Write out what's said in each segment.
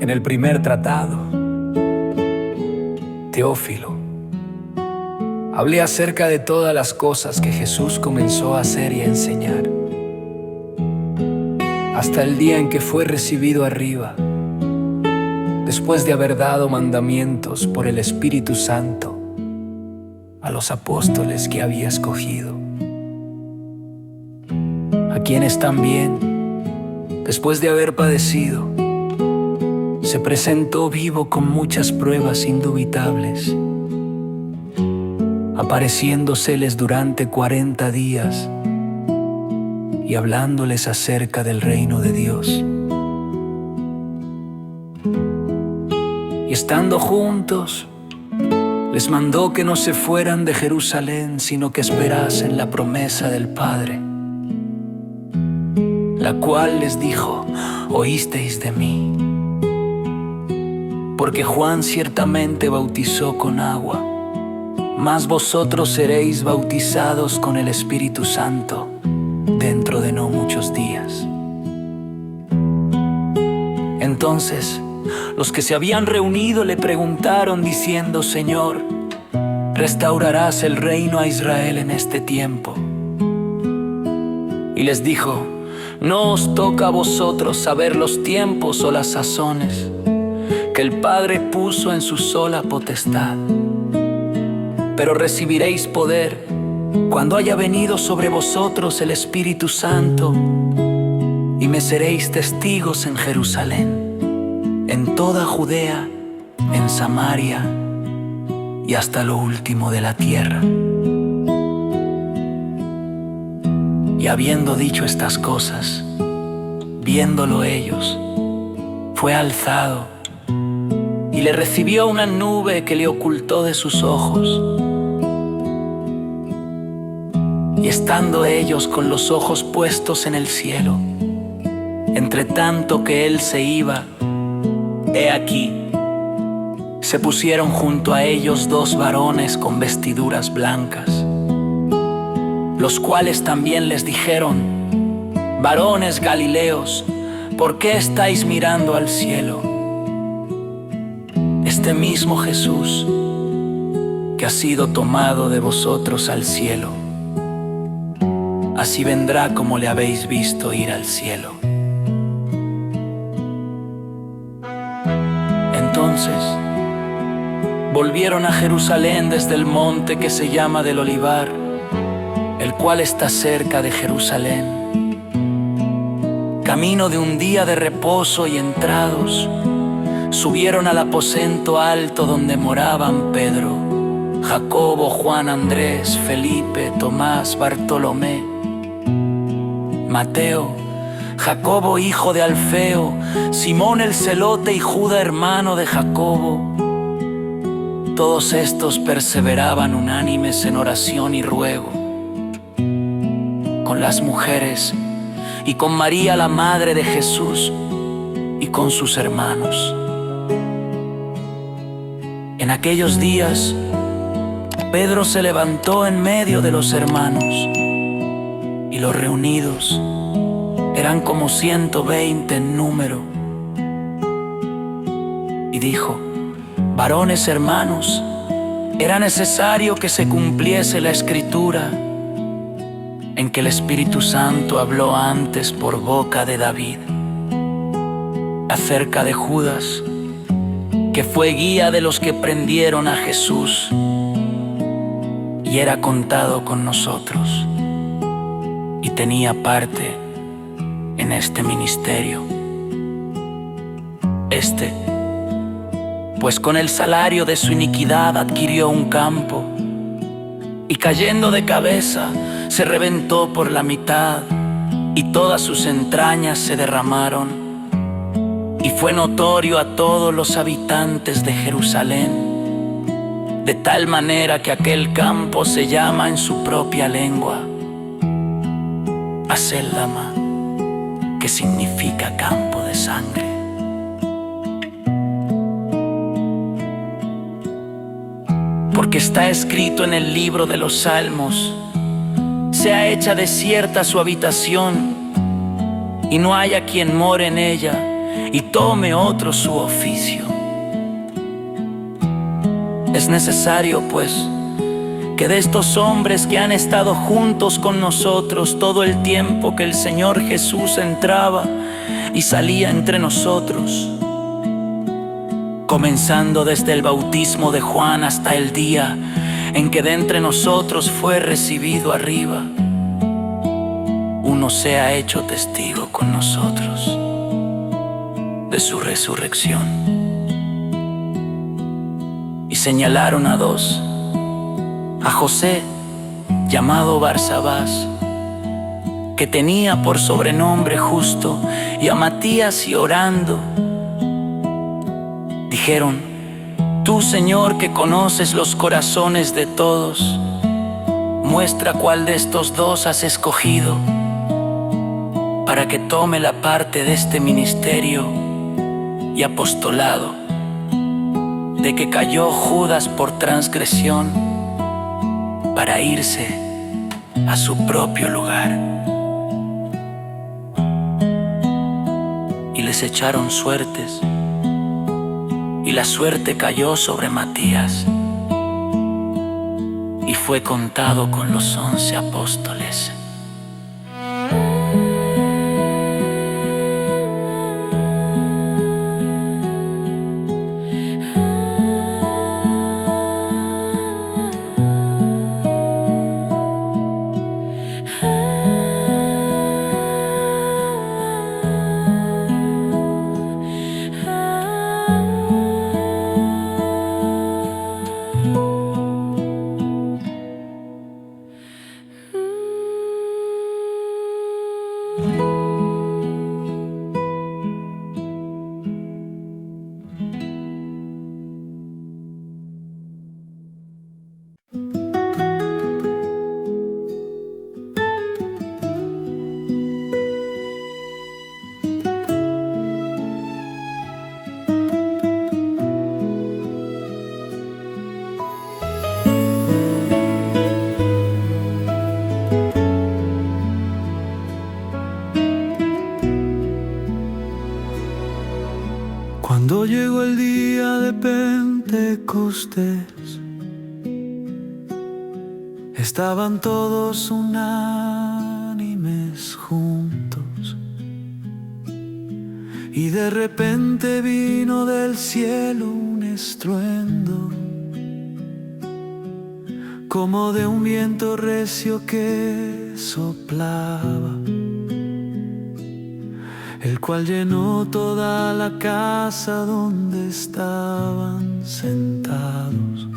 En el primer tratado, Teófilo, hablé acerca de todas las cosas que Jesús comenzó a hacer y a enseñar, hasta el día en que fue recibido arriba, después de haber dado mandamientos por el Espíritu Santo a los apóstoles que había escogido, a quienes también, después de haber padecido, se presentó vivo con muchas pruebas indubitables, apareciéndoseles durante 40 días y hablándoles acerca del reino de Dios. Y estando juntos, les mandó que no se fueran de Jerusalén, sino que esperasen la promesa del Padre, la cual les dijo: oísteis de mí. Porque Juan ciertamente bautizó con agua, mas vosotros seréis bautizados con el Espíritu Santo dentro de no muchos días. Entonces, los que se habían reunido le preguntaron diciendo: Señor, ¿restaurarás el reino a Israel en este tiempo? Y les dijo: no os toca a vosotros saber los tiempos o las sazones que el Padre puso en su sola potestad, pero recibiréis poder cuando haya venido sobre vosotros el Espíritu Santo, y me seréis testigos en Jerusalén, en toda Judea, en Samaria y hasta lo último de la tierra. Y habiendo dicho estas cosas, viéndolo ellos, fue alzado, y le recibió una nube que le ocultó de sus ojos. Y estando ellos con los ojos puestos en el cielo, entre tanto que él se iba, he aquí, se pusieron junto a ellos 2 varones con vestiduras blancas, los cuales también les dijeron: varones Galileos, ¿por qué estáis mirando al cielo? Este mismo Jesús, que ha sido tomado de vosotros al cielo, así vendrá como le habéis visto ir al cielo. Entonces, volvieron a Jerusalén desde el monte que se llama del Olivar, el cual está cerca de Jerusalén, camino de un día de reposo, y entrados, subieron al aposento alto donde moraban Pedro, Jacobo, Juan, Andrés, Felipe, Tomás, Bartolomé, Mateo, Jacobo hijo de Alfeo, Simón el celote y Judas hermano de Jacobo. Todos estos perseveraban unánimes en oración y ruego con las mujeres y con María la madre de Jesús y con sus hermanos. En aquellos días, Pedro se levantó en medio de los hermanos, y los reunidos eran como 120 en número, y dijo: varones hermanos, era necesario que se cumpliese la Escritura, en que el Espíritu Santo habló antes por boca de David acerca de Judas, que fue guía de los que prendieron a Jesús y era contado con nosotros, y tenía parte en este ministerio. Pues con el salario de su iniquidad adquirió un campo, y cayendo de cabeza se reventó por la mitad, y todas sus entrañas se derramaron. Y fue notorio a todos los habitantes de Jerusalén, de tal manera que aquel campo se llama en su propia lengua Acéldama, que significa campo de sangre. Porque está escrito en el libro de los Salmos: sea hecha desierta su habitación, y no haya quien more en ella. y tome otro su oficio. Es necesario, pues, que de estos hombres que han estado juntos con nosotros todo el tiempo que el Señor Jesús entraba y salía entre nosotros, comenzando desde el bautismo de Juan hasta el día en que de entre nosotros fue recibido arriba, uno sea hecho testigo con nosotros de su resurrección. Y señalaron a dos: a José, llamado Barsabás, que tenía por sobrenombre Justo, y a Matías, y orando dijeron: Tú, Señor, que conoces los corazones de todos, muestra cuál de estos dos has escogido para que tome la parte de este ministerio y apostolado, de que cayó Judas por transgresión para irse a su propio lugar. Y les echaron suertes, y la suerte cayó sobre Matías, y fue contado con los 11 apóstoles. Cuando llegó el día de Pentecostés, estaban todos unánimes juntos, y de repente vino del cielo un estruendo, como de un viento recio que soplaba, el cual llenó toda la casa donde estaban sentados.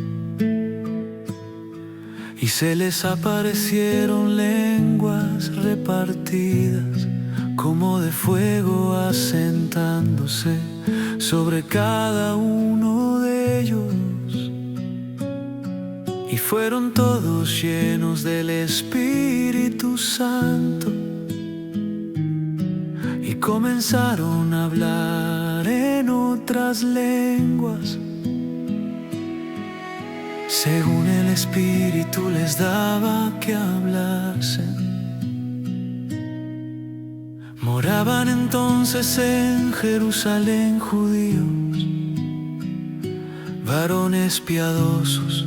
Y se les aparecieron lenguas repartidas, como de fuego, asentándose sobre cada uno de ellos. Y fueron todos llenos del Espíritu Santo, y comenzaron a hablar en otras lenguas, según el Espíritu les daba que hablasen. Moraban entonces en Jerusalén judíos, varones piadosos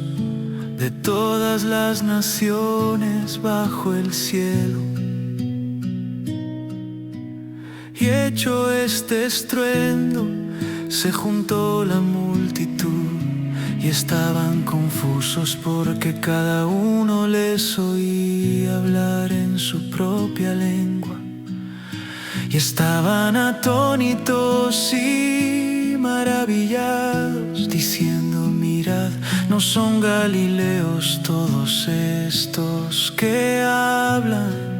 de todas las naciones bajo el cielo. Y hecho este estruendo, se juntó la multitud, y estaban confusos porque cada uno les oía hablar en su propia lengua. Y estaban atónitos y maravillados, diciendo: mirad, ¿no son galileos todos estos que hablan?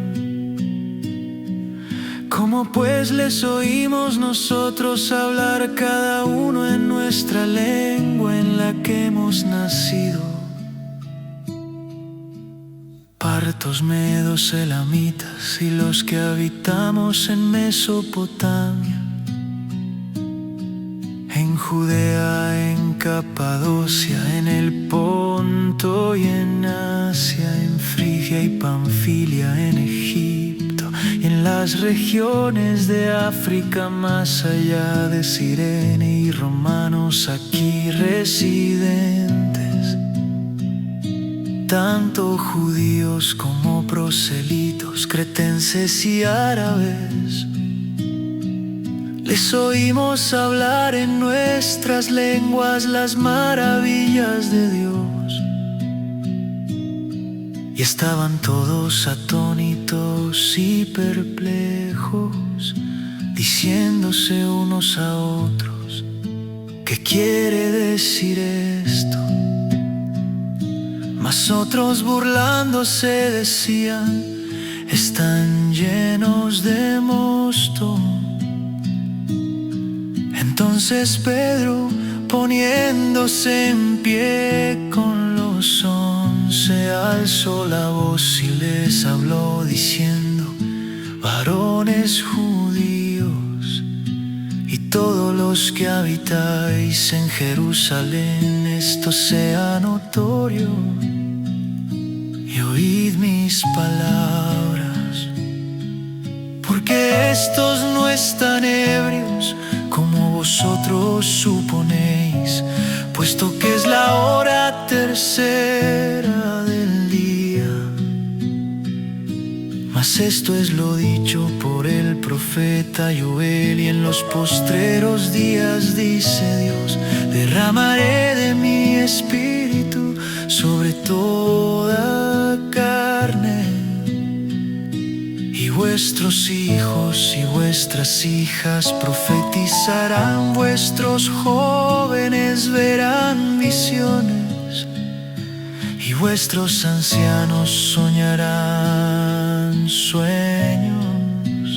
¿Cómo pues les oímos nosotros hablar cada uno en nuestra lengua en la que hemos nacido? Partos, medos, elamitas y los que habitamos en Mesopotamia, en Judea, en Capadocia, en el Ponto y en Asia, en Frigia y Panfilia, en Egipto y en la las regiones de África, más allá de Cirene, y romanos aquí residentes, tanto judíos como proselitos, cretenses y árabes. Les oímos hablar en nuestras lenguas las maravillas de Dios. Y estaban todos atónitos y perplejos, diciéndose unos a otros: ¿qué quiere decir esto? Mas otros, burlándose, decían: están llenos de mosto. Entonces Pedro, poniéndose en pie con los 11, alzó la voz y les habló diciendo: varones judíos y todos los que habitáis en Jerusalén, esto sea notorio, y oíd mis palabras, porque estos no están ebrios como vosotros suponéis, puesto que es la hora tercera del día. Mas esto es lo dicho por el profeta Joel: y en los postreros días, dice Dios, derramaré de mi espíritu sobre toda carne, y vuestros hijos y vuestras hijas profetizarán, vuestros jóvenes verán visiones, y vuestros ancianos soñarán sueños.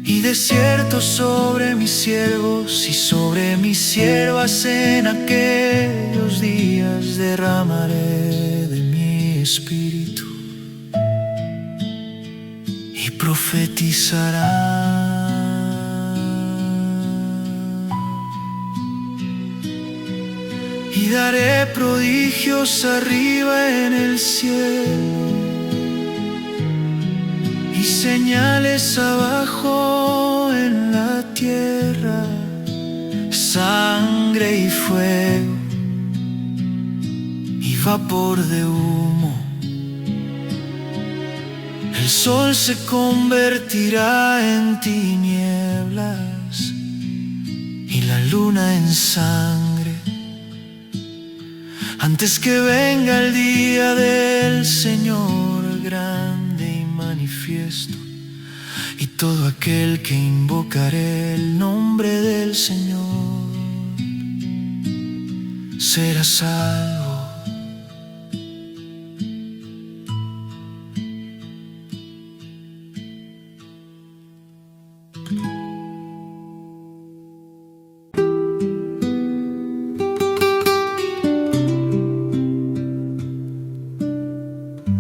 Y de cierto sobre mis siervos y sobre mis siervas en aquellos días derramaré de mi espíritu, y profetizarán. Y daré prodigios arriba en el cielo y señales abajo en la tierra: sangre y fuego y vapor de humo. El sol se convertirá en tinieblas y la luna en sangre, antes que venga el día del Señor grande y manifiesto. Y todo aquel que invocare el nombre del Señor será salvo.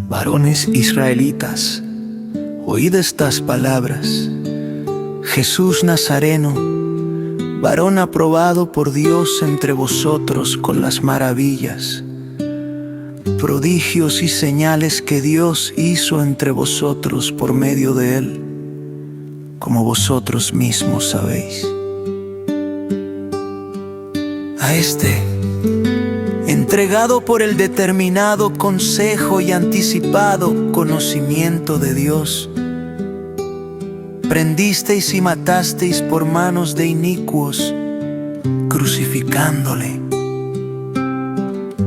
Varones israelitas, oíd estas palabras: Jesús Nazareno, varón aprobado por Dios entre vosotros con las maravillas, prodigios y señales que Dios hizo entre vosotros por medio de él, como vosotros mismos sabéis. A este, entregado por el determinado consejo y anticipado conocimiento de Dios, prendisteis y matasteis por manos de inicuos, crucificándole,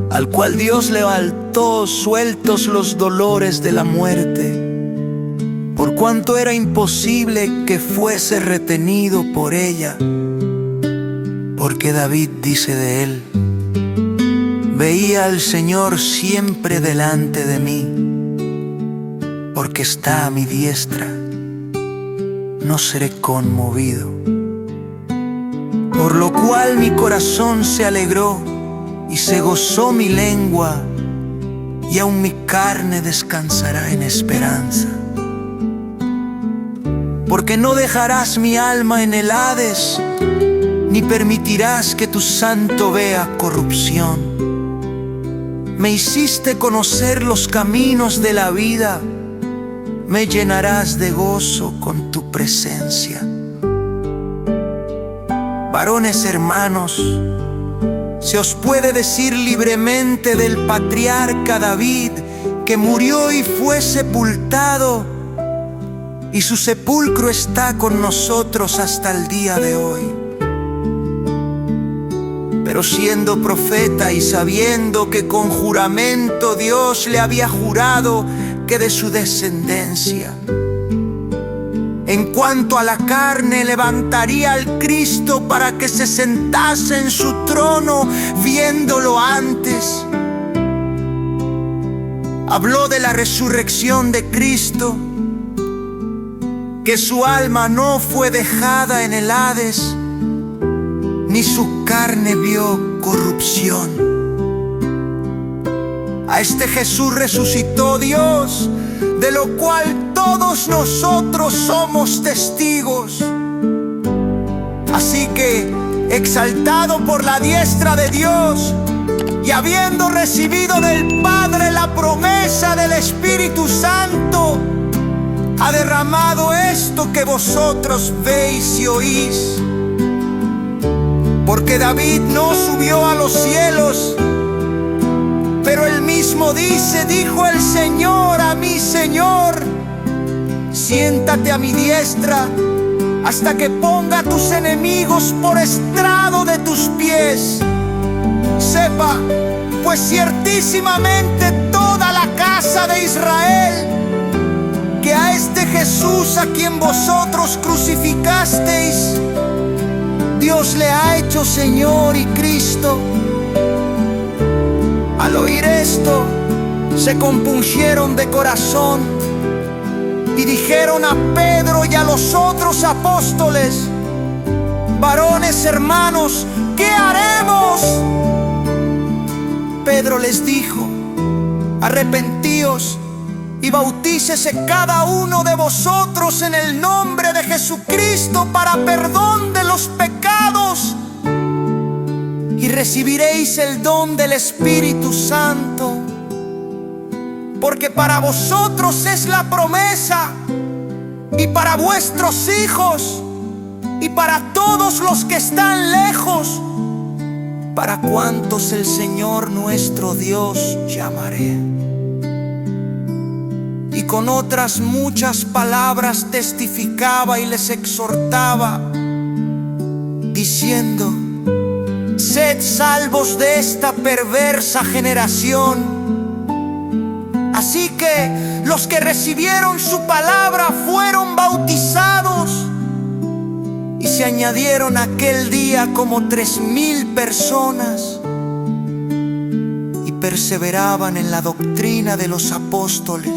al cual Dios levantó sueltos los dolores de la muerte, por cuanto era imposible que fuese retenido por ella, porque David dice de él: veía al Señor siempre delante de mí, porque está a mi diestra, no seré conmovido. Por lo cual mi corazón se alegró y se gozó mi lengua, y aun mi carne descansará en esperanza. Porque no dejarás mi alma en el Hades, ni permitirás que tu santo vea corrupción. Me hiciste conocer los caminos de la vida, me llenarás de gozo con tu presencia. Varones hermanos, se os puede decir libremente del patriarca David, que murió y fue sepultado, y su sepulcro está con nosotros hasta el día de hoy. Pero siendo profeta y sabiendo que con juramento Dios le había jurado que de su descendencia, en cuanto a la carne, levantaría al Cristo para que se sentase en su trono, viéndolo antes, habló de la resurrección de Cristo, que su alma no fue dejada en el Hades, ni su carne vio corrupción. A este Jesús resucitó Dios, de lo cual todos nosotros somos testigos. Así que, exaltado por la diestra de Dios, y habiendo recibido del Padre la promesa del Espíritu Santo, ha derramado esto que vosotros veis y oís. Porque David no subió a los cielos, pero él mismo dice: dijo el Señor a mi Señor, siéntate a mi diestra hasta que ponga a tus enemigos por estrado de tus pies. Sepa, pues ciertísimamente toda la casa de Israel, que a este Jesús a quien vosotros crucificasteis, Dios le ha hecho Señor y Cristo. Al oír esto, se compungieron de corazón y dijeron a Pedro y a los otros apóstoles: varones hermanos, ¿qué haremos? Pedro les dijo: arrepentíos y bautícese cada uno de vosotros en el nombre de Jesucristo para perdón de los pecados, y recibiréis el don del Espíritu Santo, porque para vosotros es la promesa, y para vuestros hijos, y para todos los que están lejos, para cuantos el Señor nuestro Dios llamaré. Y con otras muchas palabras testificaba y les exhortaba, diciendo: sed salvos de esta perversa generación. Así que los que recibieron su palabra fueron bautizados, y se añadieron aquel día como 3,000 personas, y perseveraban en la doctrina de los apóstoles,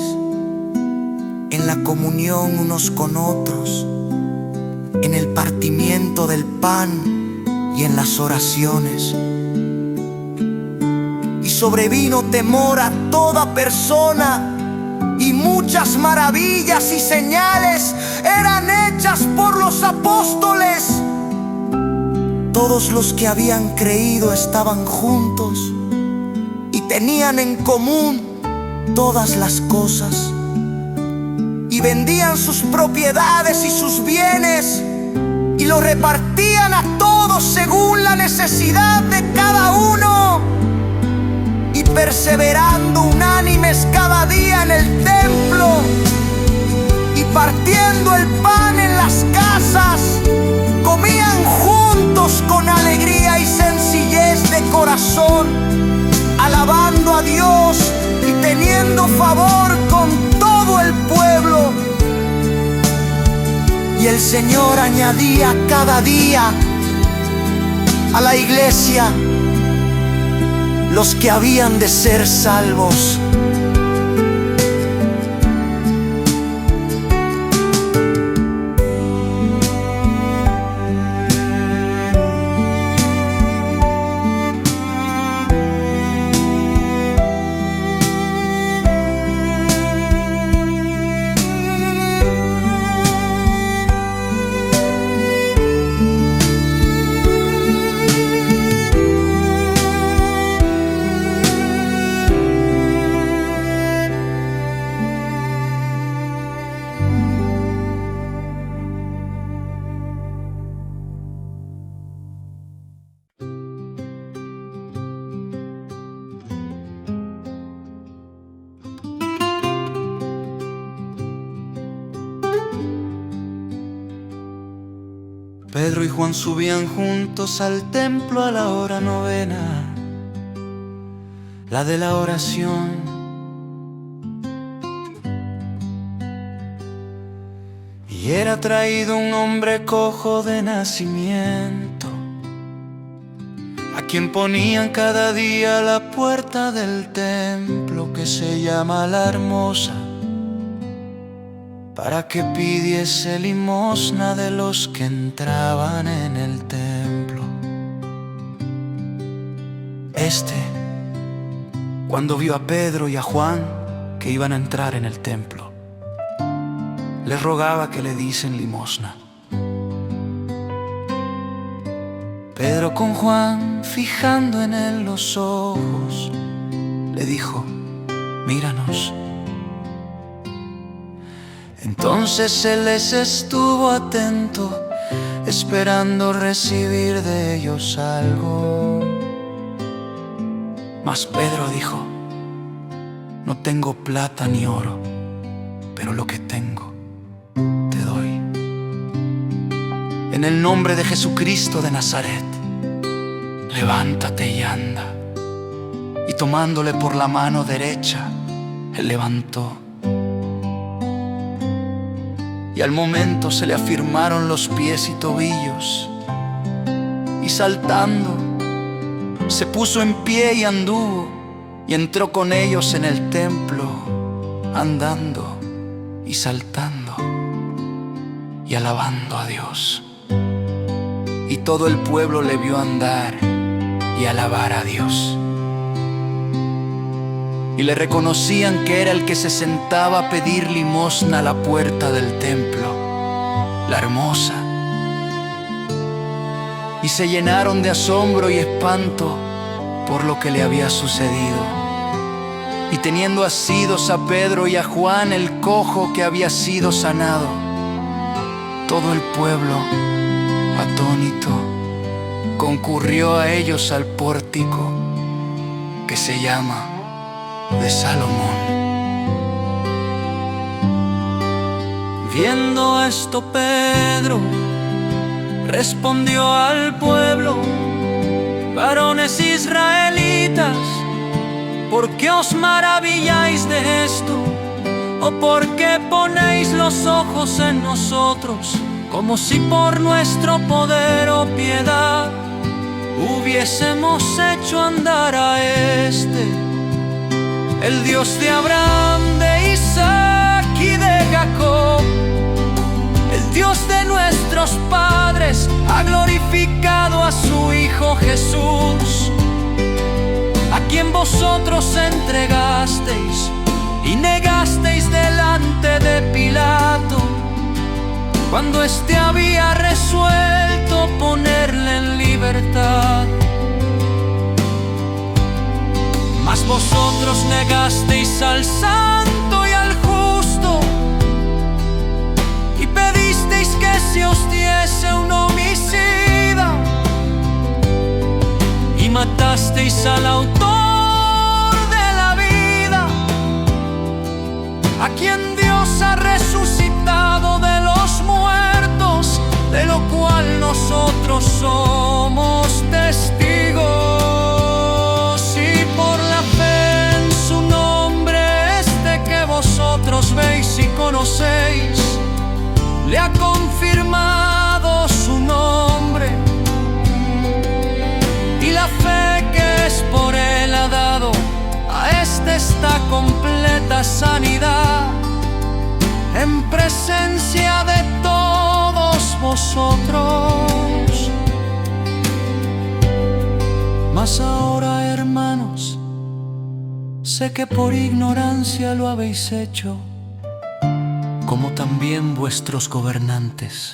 en la comunión unos con otros, en el partimiento del pan y en las oraciones. Y sobrevino temor a toda persona, y muchas maravillas y señales eran hechas por los apóstoles. Todos los que habían creído estaban juntos y tenían en común todas las cosas, y vendían sus propiedades y sus bienes y lo repartían a todos según la necesidad de cada uno. Y perseverando unánimes cada día en el templo y partiendo el pan en las casas, comían juntos con alegría y sencillez de corazón, alabando a Dios y teniendo favor con todo el pueblo. Y el Señor añadía cada día a la iglesia los que habían de ser salvos. Pedro y Juan subían juntos al templo a la hora novena, la de la oración. Y era traído un hombre cojo de nacimiento, a quien ponían cada día a la puerta del templo que se llama La Hermosa, para que pidiese limosna de los que entraban en el templo. Cuando vio a Pedro y a Juan que iban a entrar en el templo, les rogaba que le diesen limosna. Pedro, con Juan fijando en él los ojos, le dijo: míranos. Entonces él les estuvo atento, esperando recibir de ellos algo. Mas Pedro dijo: no tengo plata ni oro, pero lo que tengo te doy. En el nombre de Jesucristo de Nazaret, levántate y anda. Y tomándole por la mano derecha, él levantó. Y al momento se le afirmaron los pies y tobillos, y saltando se puso en pie y anduvo, y entró con ellos en el templo, andando y saltando y alabando a Dios. Y todo el pueblo le vio andar y alabar a Dios, y le reconocían que era el que se sentaba a pedir limosna a la puerta del templo, La Hermosa. Y se llenaron de asombro y espanto por lo que le había sucedido. Y teniendo asidos a Pedro y a Juan, el cojo que había sido sanado, todo el pueblo, atónito, concurrió a ellos al pórtico que se llama de Salomón. Viendo esto, Pedro respondió al pueblo: varones israelitas, ¿por qué os maravilláis de esto? ¿O por qué ponéis los ojos en nosotros, como si por nuestro poder o piedad hubiésemos hecho andar a el Dios de Abraham, de Isaac y de Jacob, el Dios de nuestros padres, ha glorificado a su Hijo Jesús, a quien vosotros entregasteis y negasteis delante de Pilato, cuando éste había resuelto ponerle en libertad. Mas vosotros negasteis al santo y al justo, y pedisteis que se os diese un homicida, y matasteis al autor de la vida, a quien Dios ha resucitado de los muertos, de lo cual nosotros somos testigos. Veis y conocéis, le ha confirmado su nombre, y la fe que es por él ha dado a esta completa sanidad, en presencia de todos vosotros. Mas ahora, hermanos, sé que por ignorancia lo habéis hecho, como también vuestros gobernantes.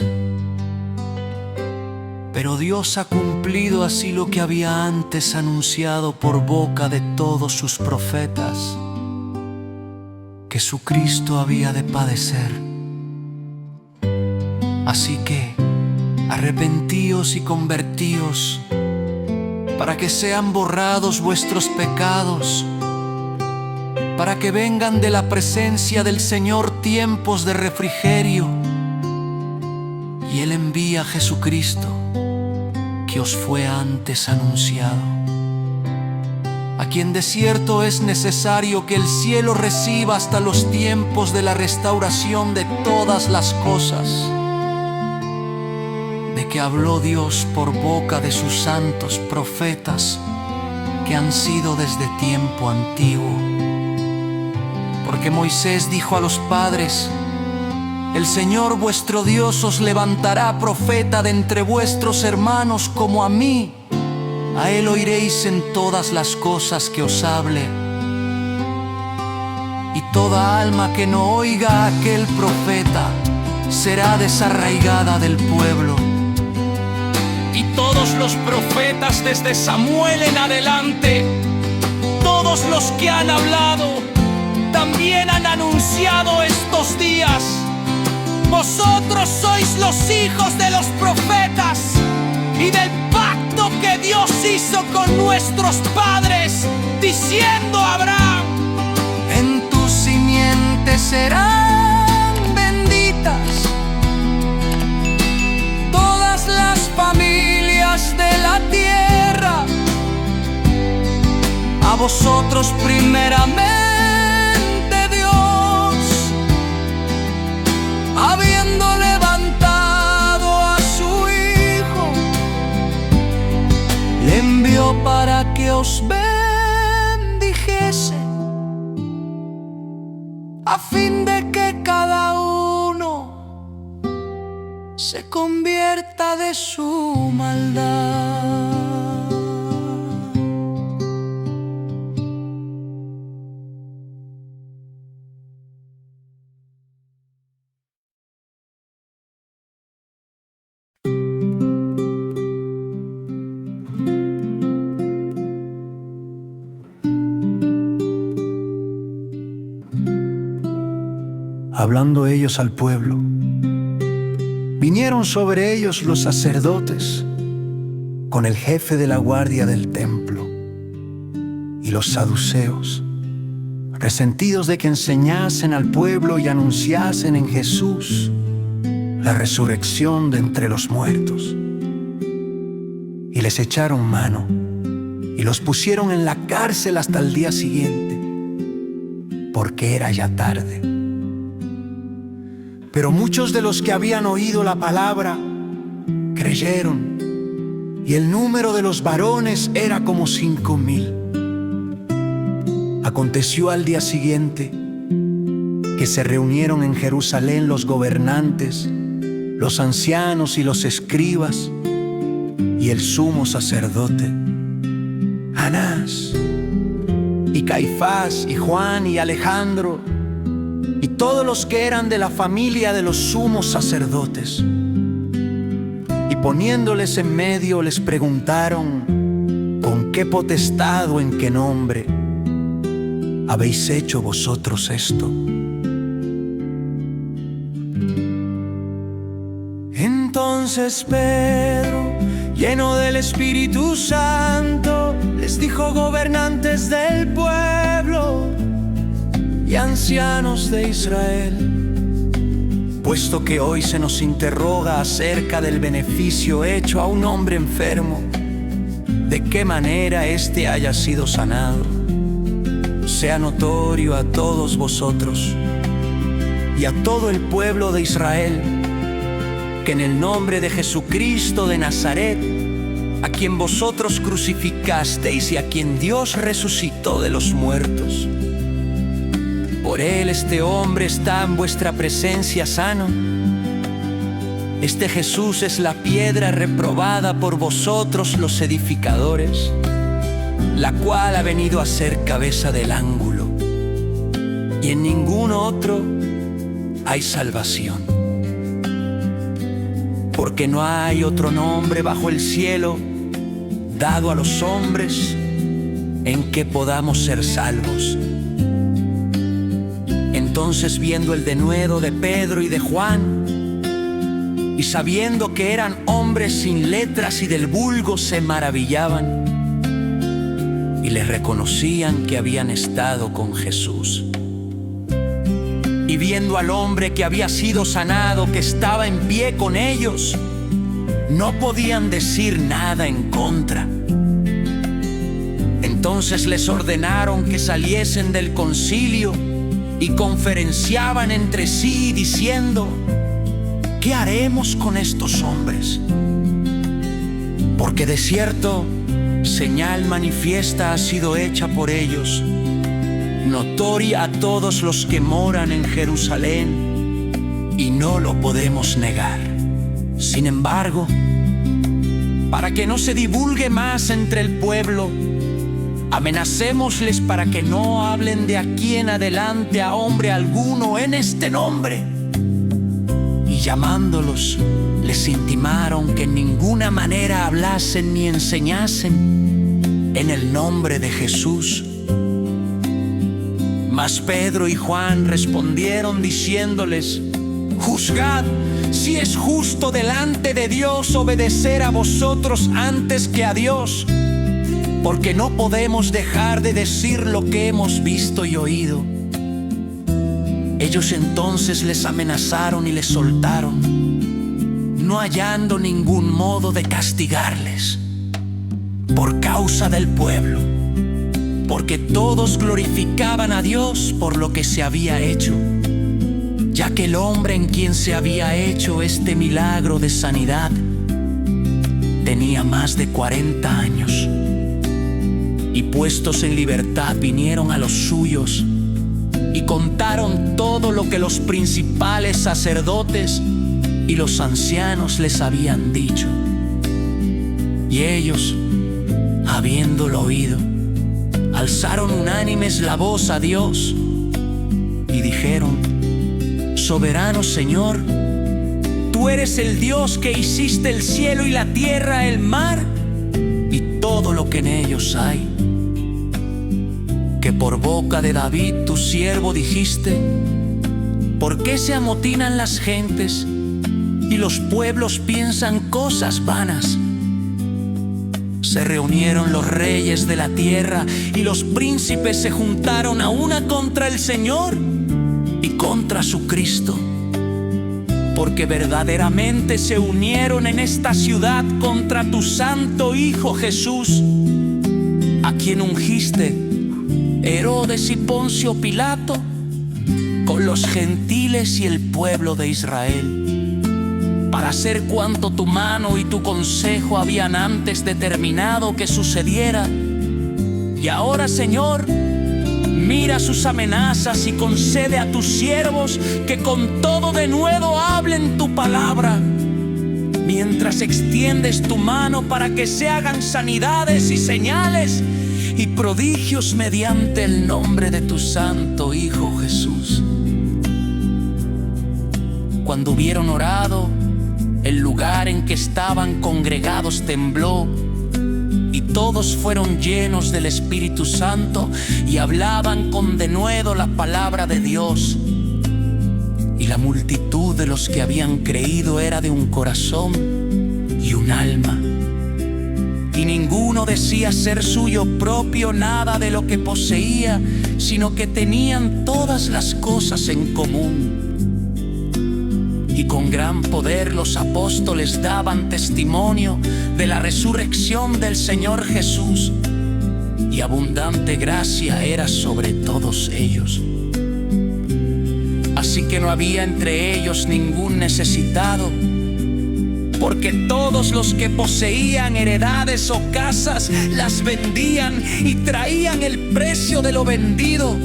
Pero Dios ha cumplido así lo que había antes anunciado por boca de todos sus profetas, que su Cristo había de padecer. Así que arrepentíos y convertíos, para que sean borrados vuestros pecados, para que vengan de la presencia del Señor tiempos de refrigerio, Y Él envía a Jesucristo, que os fue antes anunciado, a quien de cierto es necesario que el cielo reciba hasta los tiempos de la restauración de todas las cosas, de que habló Dios por boca de sus santos profetas, que han sido desde tiempo antiguo. Porque Moisés dijo a los padres: el Señor vuestro Dios os levantará profeta de entre vuestros hermanos como a mí. A Él oiréis en todas las cosas que os hable. Y toda alma que no oiga a aquel profeta será desarraigada del pueblo. Y todos los profetas desde Samuel en adelante, todos los que han hablado, también han anunciado estos días. Vosotros sois los hijos de los profetas y del pacto que Dios hizo con nuestros padres, diciendo a Abraham: en tu simiente serán benditas todas las familias de la tierra. A vosotros primeramente habiendo levantado a su Hijo, le envió para que os bendijese, a fin de que cada uno se convierta de su maldad. Hablando ellos al pueblo, vinieron sobre ellos los sacerdotes con el jefe de la guardia del templo y los saduceos, resentidos de que enseñasen al pueblo y anunciasen en Jesús la resurrección de entre los muertos. Y les echaron mano y los pusieron en la cárcel hasta el día siguiente, porque era ya tarde. Pero muchos de los que habían oído la palabra creyeron, y el número de los varones era como 5,000. Aconteció al día siguiente que se reunieron en Jerusalén los gobernantes, los ancianos y los escribas, y el sumo sacerdote, Anás, y Caifás, y Juan, y Alejandro, y todos los que eran de la familia de los sumos sacerdotes. Y poniéndoles en medio les preguntaron: ¿con qué potestad o en qué nombre habéis hecho vosotros esto? Entonces Pedro, lleno del Espíritu Santo, les dijo: gobernantes del pueblo y ancianos de Israel, puesto que hoy se nos interroga acerca del beneficio hecho a un hombre enfermo, de qué manera éste haya sido sanado, sea notorio a todos vosotros y a todo el pueblo de Israel, que en el nombre de Jesucristo de Nazaret, a quien vosotros crucificasteis y a quien Dios resucitó de los muertos, por él este hombre está en vuestra presencia sano. Este Jesús es la piedra reprobada por vosotros los edificadores, la cual ha venido a ser cabeza del ángulo, y en ningún otro hay salvación, porque no hay otro nombre bajo el cielo dado a los hombres en que podamos ser salvos. Entonces, viendo el denuedo de Pedro y de Juan, y sabiendo que eran hombres sin letras y del vulgo, se maravillaban y les reconocían que habían estado con Jesús. Y viendo al hombre que había sido sanado, que estaba en pie con ellos, no podían decir nada en contra. Entonces les ordenaron que saliesen del concilio y conferenciaban entre sí diciendo: ¿qué haremos con estos hombres? Porque de cierto, señal manifiesta ha sido hecha por ellos, notoria a todos los que moran en Jerusalén, y no lo podemos negar. Sin embargo, para que no se divulgue más entre el pueblo, amenacémosles para que no hablen de aquí en adelante a hombre alguno en este nombre. Y llamándolos, les intimaron que en ninguna manera hablasen ni enseñasen en el nombre de Jesús. Mas Pedro y Juan respondieron diciéndoles: juzgad si es justo delante de Dios obedecer a vosotros antes que a Dios, porque no podemos dejar de decir lo que hemos visto y oído. Ellos entonces les amenazaron y les soltaron, no hallando ningún modo de castigarles por causa del pueblo, porque todos glorificaban a Dios por lo que se había hecho, ya que el hombre en quien se había hecho este milagro de sanidad tenía más de 40 años. Y puestos en libertad vinieron a los suyos y contaron todo lo que los principales sacerdotes y los ancianos les habían dicho. Y ellos, habiéndolo oído, alzaron unánimes la voz a Dios y dijeron: soberano Señor, tú eres el Dios que hiciste el cielo y la tierra, el mar y todo lo que en ellos hay, que por boca de David tu siervo dijiste: ¿por qué se amotinan las gentes y los pueblos piensan cosas vanas? Se reunieron los reyes de la tierra y los príncipes se juntaron a una contra el Señor y contra su Cristo, porque verdaderamente se unieron en esta ciudad contra tu santo Hijo Jesús, a quien ungiste Herodes y Poncio Pilato con los gentiles y el pueblo de Israel, para hacer cuanto tu mano y tu consejo habían antes determinado que sucediera. Y ahora, Señor, mira sus amenazas y concede a tus siervos que con todo denuedo hablen tu palabra, mientras extiendes tu mano para que se hagan sanidades y señales y prodigios mediante el nombre de tu santo Hijo Jesús. Cuando hubieron orado, el lugar en que estaban congregados tembló, y todos fueron llenos del Espíritu Santo y hablaban con denuedo la palabra de Dios. Y la multitud de los que habían creído era de un corazón y un alma, y ninguno decía ser suyo propio nada de lo que poseía, sino que tenían todas las cosas en común. Y con gran poder los apóstoles daban testimonio de la resurrección del Señor Jesús, y abundante gracia era sobre todos ellos. Así que no había entre ellos ningún necesitado, porque todos los que poseían heredades o casas las vendían y traían el precio de lo vendido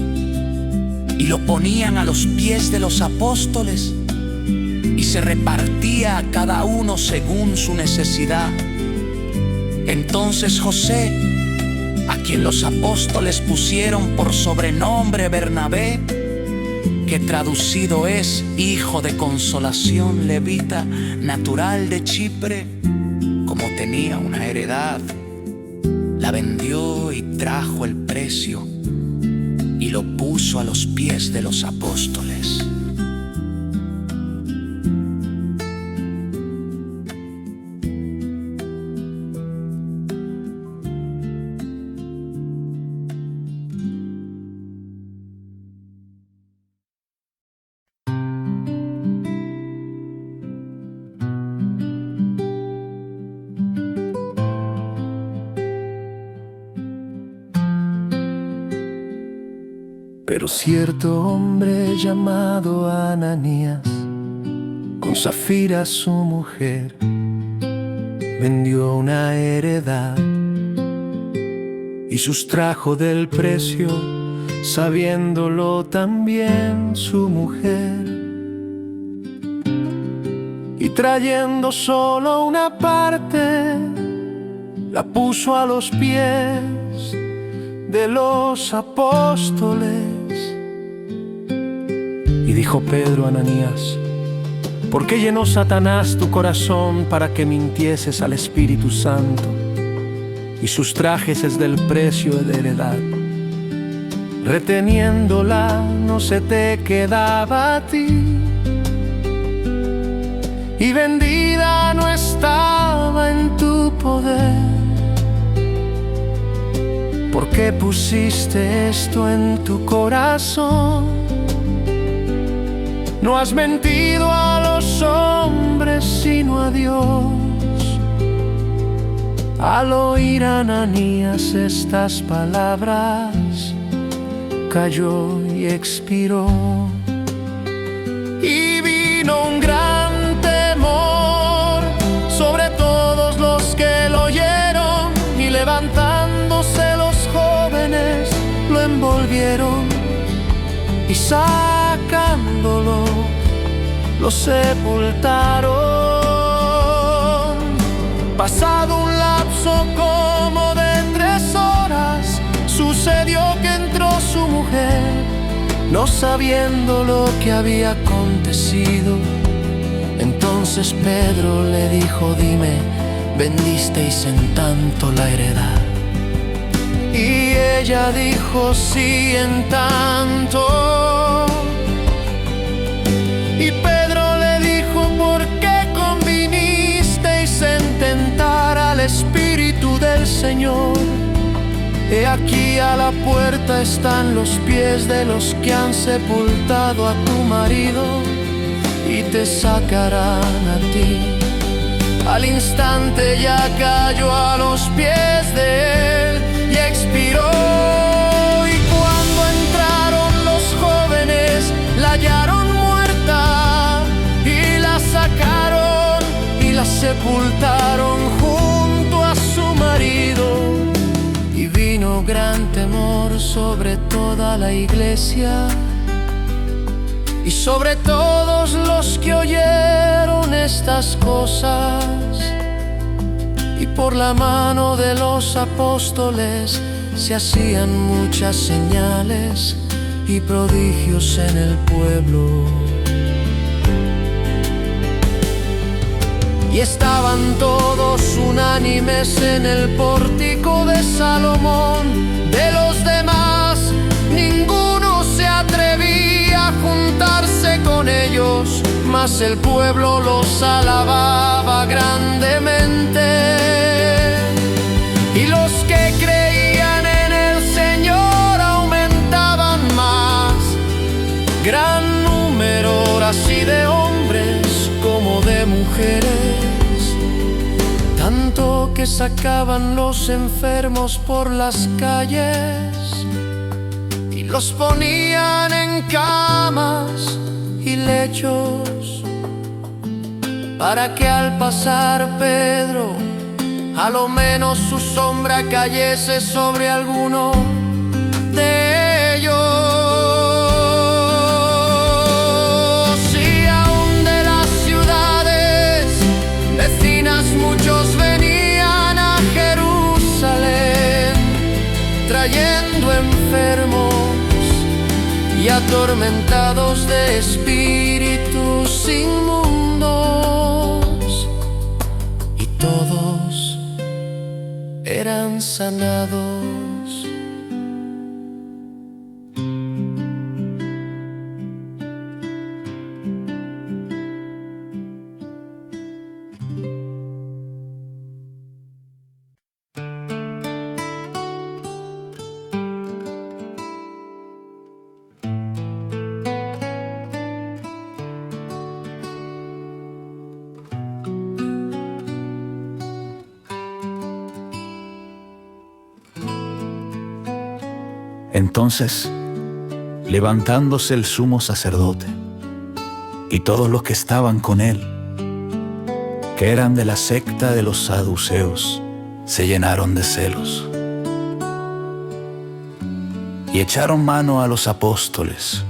y lo ponían a los pies de los apóstoles, y se repartía a cada uno según su necesidad. Entonces José, a quien los apóstoles pusieron por sobrenombre Bernabé, que traducido es Hijo de Consolación, levita, natural de Chipre, como tenía una heredad, la vendió y trajo el precio y lo puso a los pies de los apóstoles. Pero cierto hombre llamado Ananías, con Zafira su mujer, vendió una heredad y sustrajo del precio, sabiéndolo también su mujer. Y trayendo solo una parte, la puso a los pies de los apóstoles. Y dijo Pedro a Ananías: ¿por qué llenó Satanás tu corazón para que mintieses al Espíritu Santo y sustrajeses del precio de heredad? Reteniéndola no se te quedaba a ti, y vendida no estaba en tu poder. ¿Por qué pusiste esto en tu corazón? No has mentido a los hombres sino a Dios. Al oír Ananías estas palabras, cayó y expiró. Y vino un gran temor sobre todos los que lo oyeron, y levantándose los jóvenes lo envolvieron, y sacándolo lo sepultaron. Pasado un lapso como de 3 horas, sucedió que entró su mujer, no sabiendo lo que había acontecido. Entonces Pedro le dijo: dime, ¿vendisteis en tanto la heredad? Y ella dijo: sí, en tanto. Y Pedro le dijo: ¿por qué convinisteis en tentar al Espíritu del Señor? He aquí a la puerta están los pies de los que han sepultado a tu marido, y te sacarán a ti. Al instante ya cayó a los pies de él y expiró. Y cuando entraron los jóvenes, la hallaron muerta, y la sacaron y la sepultaron junto a su marido. Y vino gran temor sobre toda la iglesia y sobre todos los que oyeron estas cosas. Y por la mano de los apóstoles se hacían muchas señales y prodigios en el pueblo. Y estaban todos unánimes en el pórtico de Salomón. De los demás ninguno se atrevía a juntarse con ellos, mas el pueblo los alababa grandemente. Y los que creían en el Señor aumentaban más, gran número así de hombres como de mujeres, tanto que sacaban los enfermos por las calles y los ponían en camas y lechos, para que al pasar Pedro a lo menos su sombra cayese sobre alguno de ellos. Y aún de las ciudades vecinas muchos venían a Jerusalén, trayendo enfermos y atormentados de espíritus inmundos, y todos eran sanados. Entonces levantándose el sumo sacerdote y todos los que estaban con él, que eran de la secta de los saduceos, se llenaron de celos y echaron mano a los apóstoles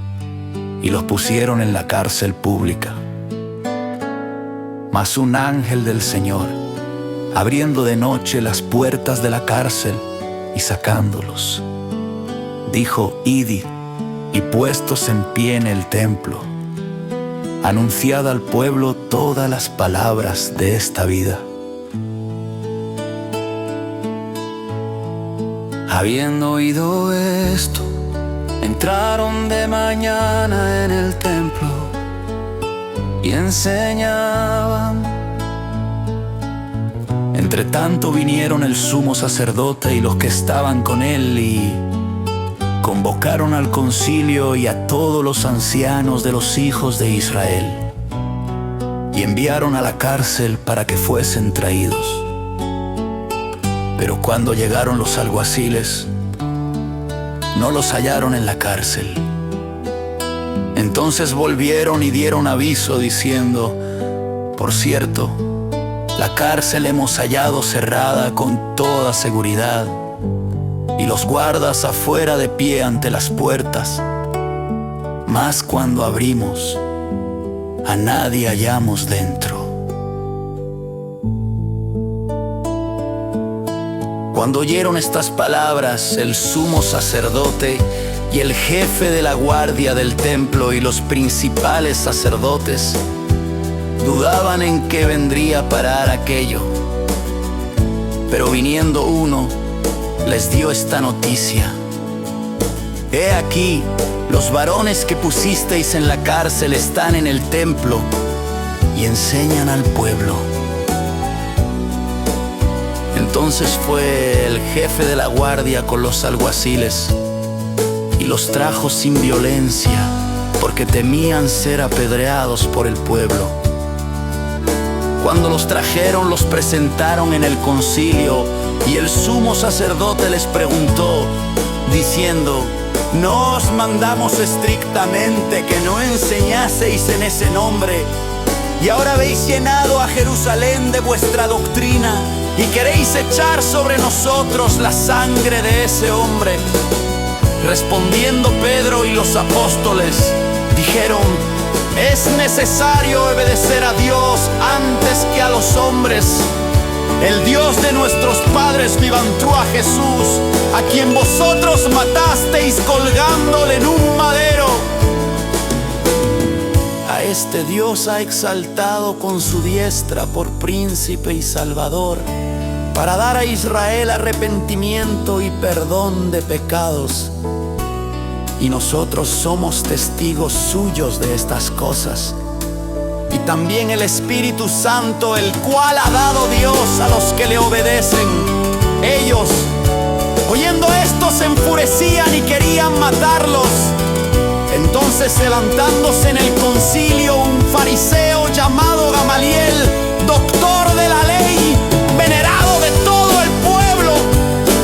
y los pusieron en la cárcel pública. Mas un ángel del Señor, abriendo de noche las puertas de la cárcel y sacándolos, dijo: Id, y puestos en pie en el templo, anunciad al pueblo todas las palabras de esta vida. Habiendo oído esto, entraron de mañana en el templo y enseñaban. Entre tanto vinieron el sumo sacerdote y los que estaban con él y convocaron al concilio y a todos los ancianos de los hijos de Israel y enviaron a la cárcel para que fuesen traídos. Pero cuando llegaron los alguaciles, no los hallaron en la cárcel. Entonces volvieron y dieron aviso diciendo: por cierto, la cárcel hemos hallado cerrada con toda seguridad, y los guardas afuera de pie ante las puertas. Mas cuando abrimos, a nadie hallamos dentro. Cuando oyeron estas palabras, el sumo sacerdote y el jefe de la guardia del templo y los principales sacerdotes dudaban en qué vendría a parar aquello. Pero viniendo uno, les dio esta noticia: he aquí, los varones que pusisteis en la cárcel están en el templo y enseñan al pueblo. Entonces fue el jefe de la guardia con los alguaciles y los trajo sin violencia, porque temían ser apedreados por el pueblo. Cuando los trajeron, los presentaron en el concilio, y el sumo sacerdote les preguntó, diciendo: ¿no os mandamos estrictamente que no enseñaseis en ese nombre? Y ahora habéis llenado a Jerusalén de vuestra doctrina, y queréis echar sobre nosotros la sangre de ese hombre. Respondiendo Pedro y los apóstoles, dijeron: es necesario obedecer a Dios antes que a los hombres. El Dios de nuestros padres levantó a Jesús, a quien vosotros matasteis colgándole en un madero. A este Dios ha exaltado con su diestra por príncipe y salvador, para dar a Israel arrepentimiento y perdón de pecados. Y nosotros somos testigos suyos de estas cosas. Y también el Espíritu Santo, el cual ha dado Dios a los que le obedecen. Ellos, oyendo esto, se enfurecían y querían matarlos. Entonces, levantándose en el concilio un fariseo llamado Gamaliel, doctor de la ley, venerado de todo el pueblo,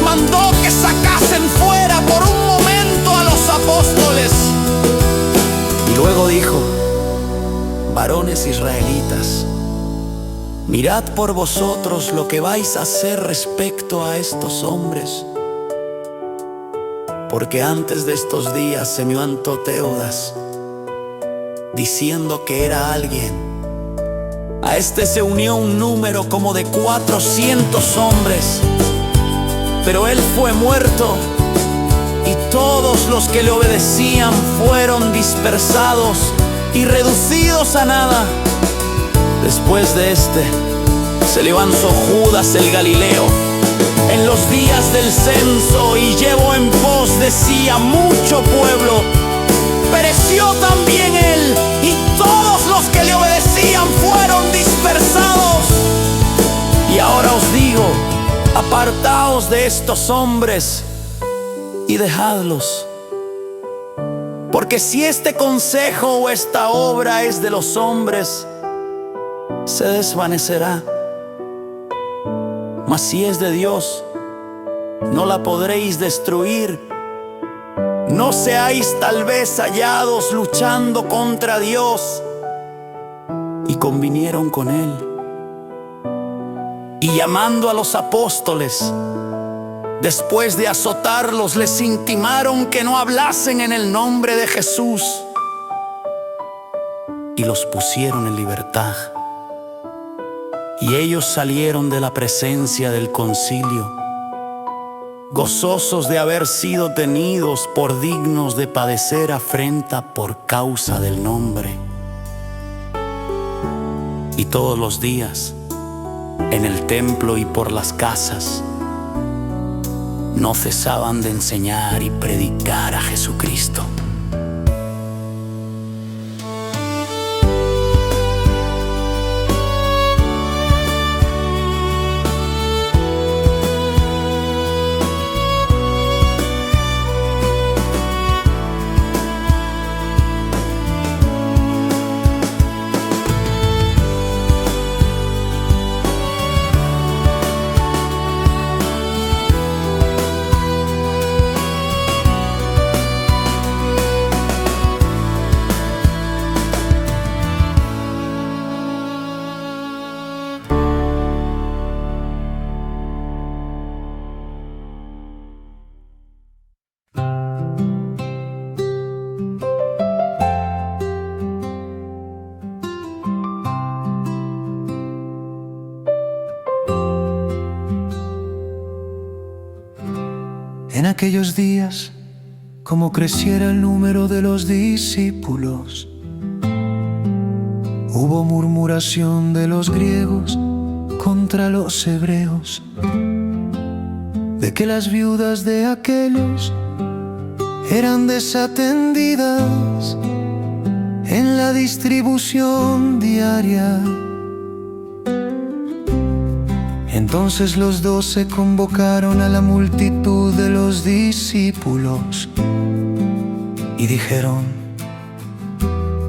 mandó que sacasen fuera por un momento a los apóstoles. Y luego dijo: varones israelitas, mirad por vosotros lo que vais a hacer respecto a estos hombres. Porque antes de estos días se me levantó Teudas, diciendo que era alguien. A este se unió un número como de 400 hombres, pero él fue muerto, y todos los que le obedecían fueron dispersados y reducidos a nada. Después de este, se levantó Judas el Galileo en los días del censo, y llevó en pos de sí a mucho pueblo. Pereció también él, y todos los que le obedecían fueron dispersados. Y ahora os digo: apartaos de estos hombres y dejadlos. Porque si este consejo o esta obra es de los hombres, se desvanecerá. Mas si es de Dios, no la podréis destruir, no seáis tal vez hallados luchando contra Dios. Y convinieron con él. Y llamando a los apóstoles, después de azotarlos, les intimaron que no hablasen en el nombre de Jesús. Y los pusieron en libertad. Y ellos salieron de la presencia del concilio, gozosos de haber sido tenidos por dignos de padecer afrenta por causa del nombre. Y todos los días, en el templo y por las casas, no cesaban de enseñar y predicar a Jesucristo. En aquellos días, como creciera el número de los discípulos, hubo murmuración de los griegos contra los hebreos, de que las viudas de aquellos eran desatendidas en la distribución diaria. Entonces los 12 convocaron a la multitud de los discípulos y dijeron: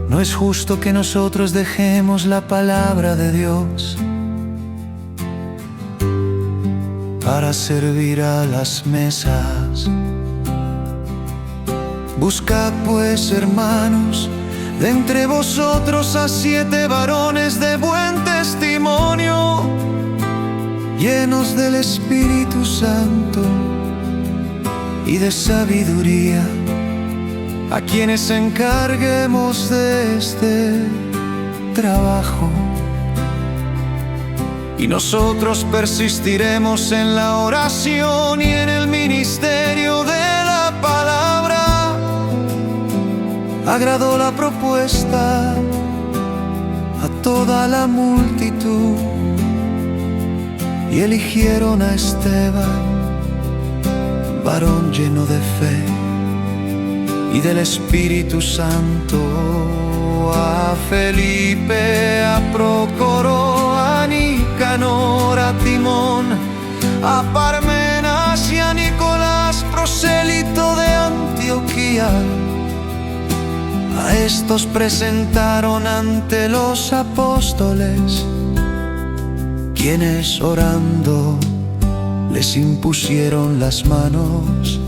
no es justo que nosotros dejemos la palabra de Dios para servir a las mesas. Buscad pues, hermanos, de entre vosotros a 7 varones de buen testimonio, llenos del Espíritu Santo y de sabiduría, a quienes encarguemos de este trabajo. Y nosotros persistiremos en la oración y en el ministerio de la palabra. Agradó la propuesta a toda la multitud y eligieron a Esteban, varón lleno de fe y del Espíritu Santo, a Felipe, a Procoro, a Nicanor, a Timón, a Parmenas y a Nicolás, prosélito de Antioquía. A estos presentaron ante los apóstoles, quienes orando les impusieron las manos.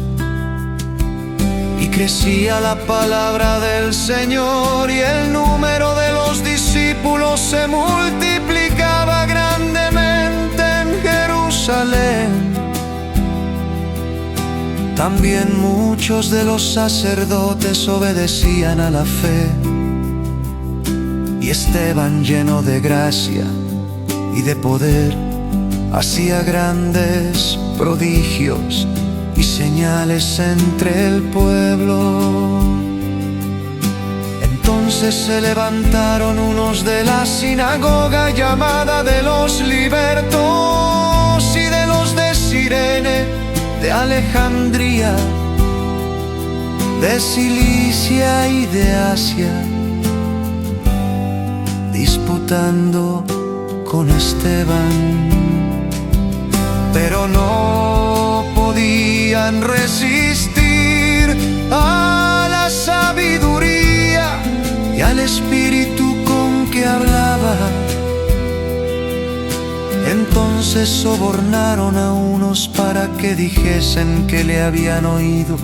Y crecía la palabra del Señor, y el número de los discípulos se multiplicaba grandemente en Jerusalén. También muchos de los sacerdotes obedecían a la fe, y Esteban, lleno de gracia y de poder, hacía grandes prodigios y señales entre el pueblo. Entonces se levantaron unos de la sinagoga llamada de los libertos y de los de Cirene, de Alejandría, de Cilicia y de Asia, disputando con Esteban, pero no podían resistir a la sabiduría y al espíritu con que hablaba. Entonces sobornaron a unos para que dijesen que le habían oído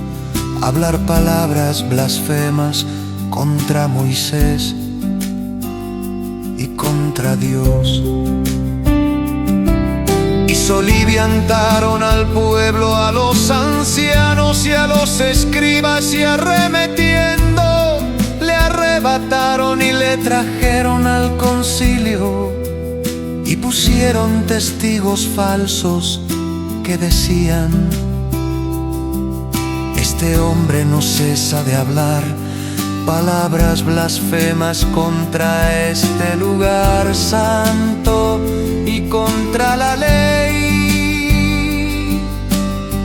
hablar palabras blasfemas contra Moisés y contra Dios. Y soliviantaron al pueblo, a los ancianos y a los escribas, y arremetiendo le arrebataron y le trajeron al concilio, y pusieron testigos falsos que decían: este hombre no cesa de hablar palabras blasfemas contra este lugar santo y contra la ley,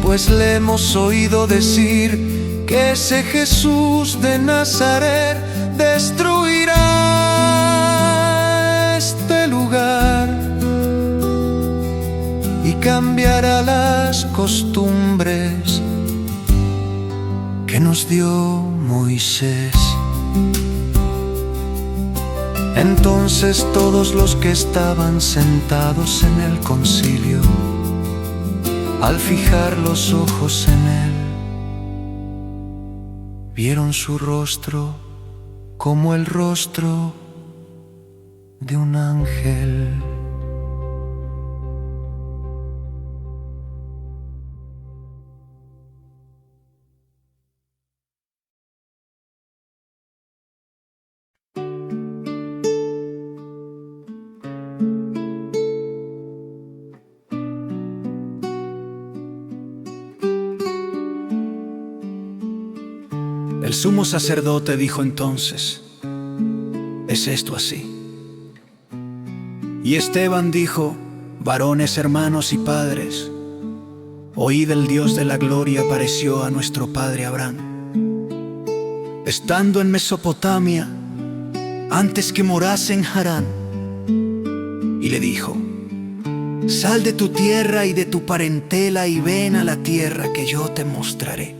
pues le hemos oído decir que ese Jesús de Nazaret destruirá este lugar y cambiará las costumbres que nos dio Moisés. Entonces todos los que estaban sentados en el concilio, al fijar los ojos en él, vieron su rostro como el rostro de un ángel. El sumo sacerdote dijo entonces: ¿es esto así? Y Esteban dijo: varones, hermanos y padres, oíd, el Dios de la gloria apareció a nuestro padre Abraham, estando en Mesopotamia, antes que morase en Harán, y le dijo: sal de tu tierra y de tu parentela y ven a la tierra que yo te mostraré.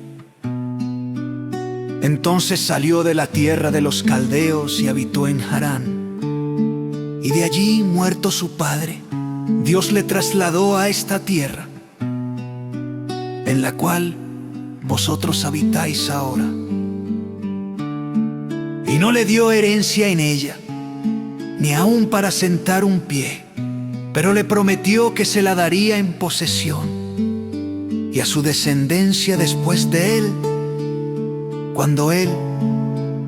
Entonces salió de la tierra de los caldeos y habitó en Harán. Y de allí, muerto su padre, Dios le trasladó a esta tierra, en la cual vosotros habitáis ahora. Y no le dio herencia en ella, ni aun para sentar un pie, pero le prometió que se la daría en posesión, y a su descendencia después de él, cuando él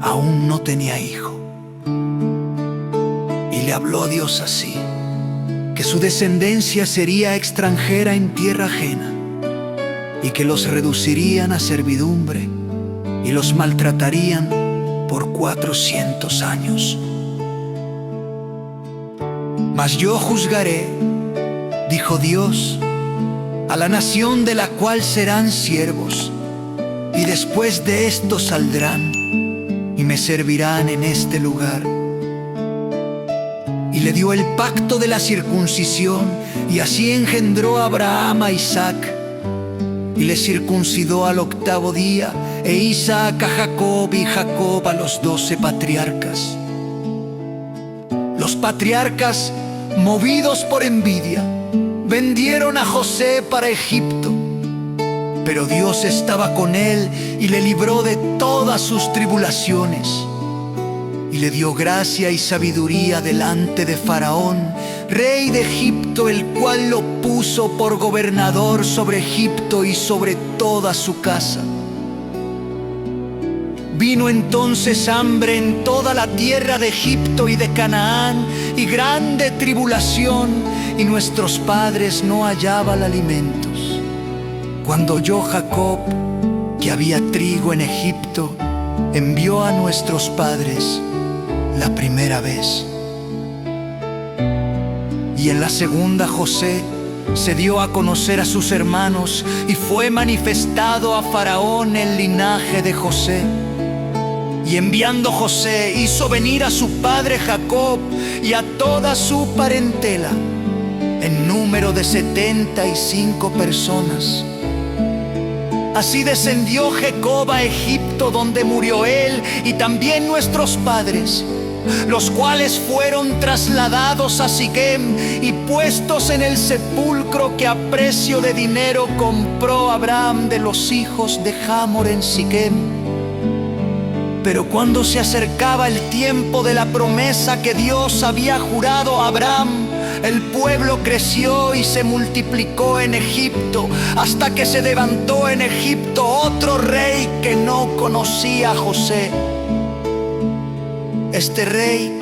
aún no tenía hijo. Y le habló Dios así: que su descendencia sería extranjera en tierra ajena, y que los reducirían a servidumbre y los maltratarían por 400 años. Mas yo juzgaré, dijo Dios, a la nación de la cual serán siervos, y después de esto saldrán y me servirán en este lugar. Y le dio el pacto de la circuncisión, y así engendró a Abraham a Isaac, y le circuncidó al 8º día, e Isaac a Jacob, y Jacob a los 12 patriarcas. Los patriarcas, movidos por envidia, vendieron a José para Egipto, pero Dios estaba con él y le libró de todas sus tribulaciones, y le dio gracia y sabiduría delante de Faraón, rey de Egipto, el cual lo puso por gobernador sobre Egipto y sobre toda su casa. Vino entonces hambre en toda la tierra de Egipto y de Canaán, y grande tribulación, y nuestros padres no hallaban alimentos. Cuando oyó Jacob que había trigo en Egipto, envió a nuestros padres la primera vez. Y en la segunda José se dio a conocer a sus hermanos, y fue manifestado a Faraón el linaje de José. Y enviando José, hizo venir a su padre Jacob y a toda su parentela, en número de 75 personas. Así descendió Jacob a Egipto, donde murió él y también nuestros padres, los cuales fueron trasladados a Siquem y puestos en el sepulcro que a precio de dinero compró Abraham de los hijos de Hamor en Siquem. Pero cuando se acercaba el tiempo de la promesa que Dios había jurado a Abraham, el pueblo creció y se multiplicó en Egipto, hasta que se levantó en Egipto otro rey que no conocía a José. Este rey,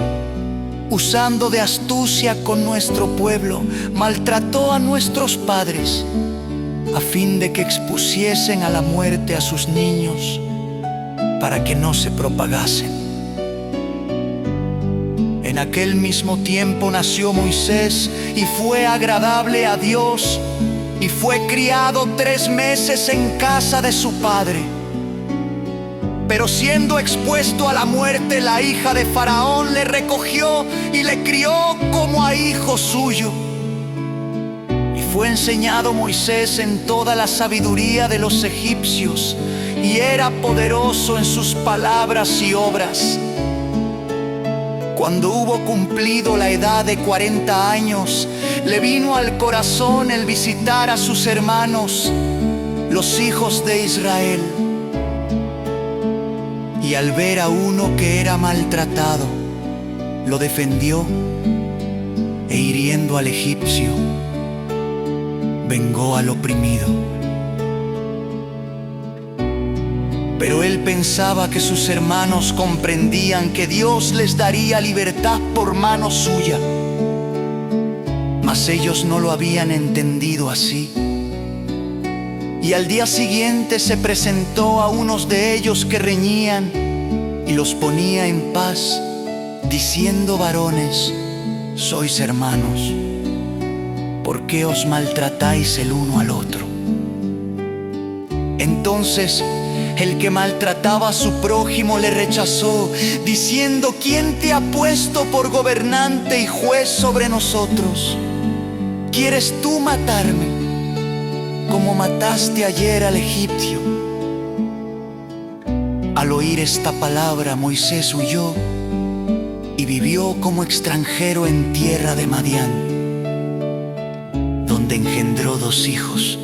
usando de astucia con nuestro pueblo, maltrató a nuestros padres, a fin de que expusiesen a la muerte a sus niños, para que no se propagasen. En aquel mismo tiempo nació Moisés y fue agradable a Dios, y fue criado 3 meses en casa de su padre. Pero siendo expuesto a la muerte, la hija de Faraón le recogió y le crió como a hijo suyo. Y fue enseñado Moisés en toda la sabiduría de los egipcios, y era poderoso en sus palabras y obras. Cuando hubo cumplido la edad de 40 años, le vino al corazón el visitar a sus hermanos, los hijos de Israel. Y al ver a uno que era maltratado, lo defendió, e hiriendo al egipcio, vengó al oprimido. Pero él pensaba que sus hermanos comprendían que Dios les daría libertad por mano suya. Mas ellos no lo habían entendido así. Y al día siguiente se presentó a unos de ellos que reñían y los ponía en paz, diciendo: varones, sois hermanos, ¿por qué os maltratáis el uno al otro? Entonces el que maltrataba a su prójimo le rechazó, diciendo: ¿quién te ha puesto por gobernante y juez sobre nosotros? ¿Quieres tú matarme, como mataste ayer al egipcio? Al oír esta palabra, Moisés huyó y vivió como extranjero en tierra de Madián, donde engendró 2 hijos.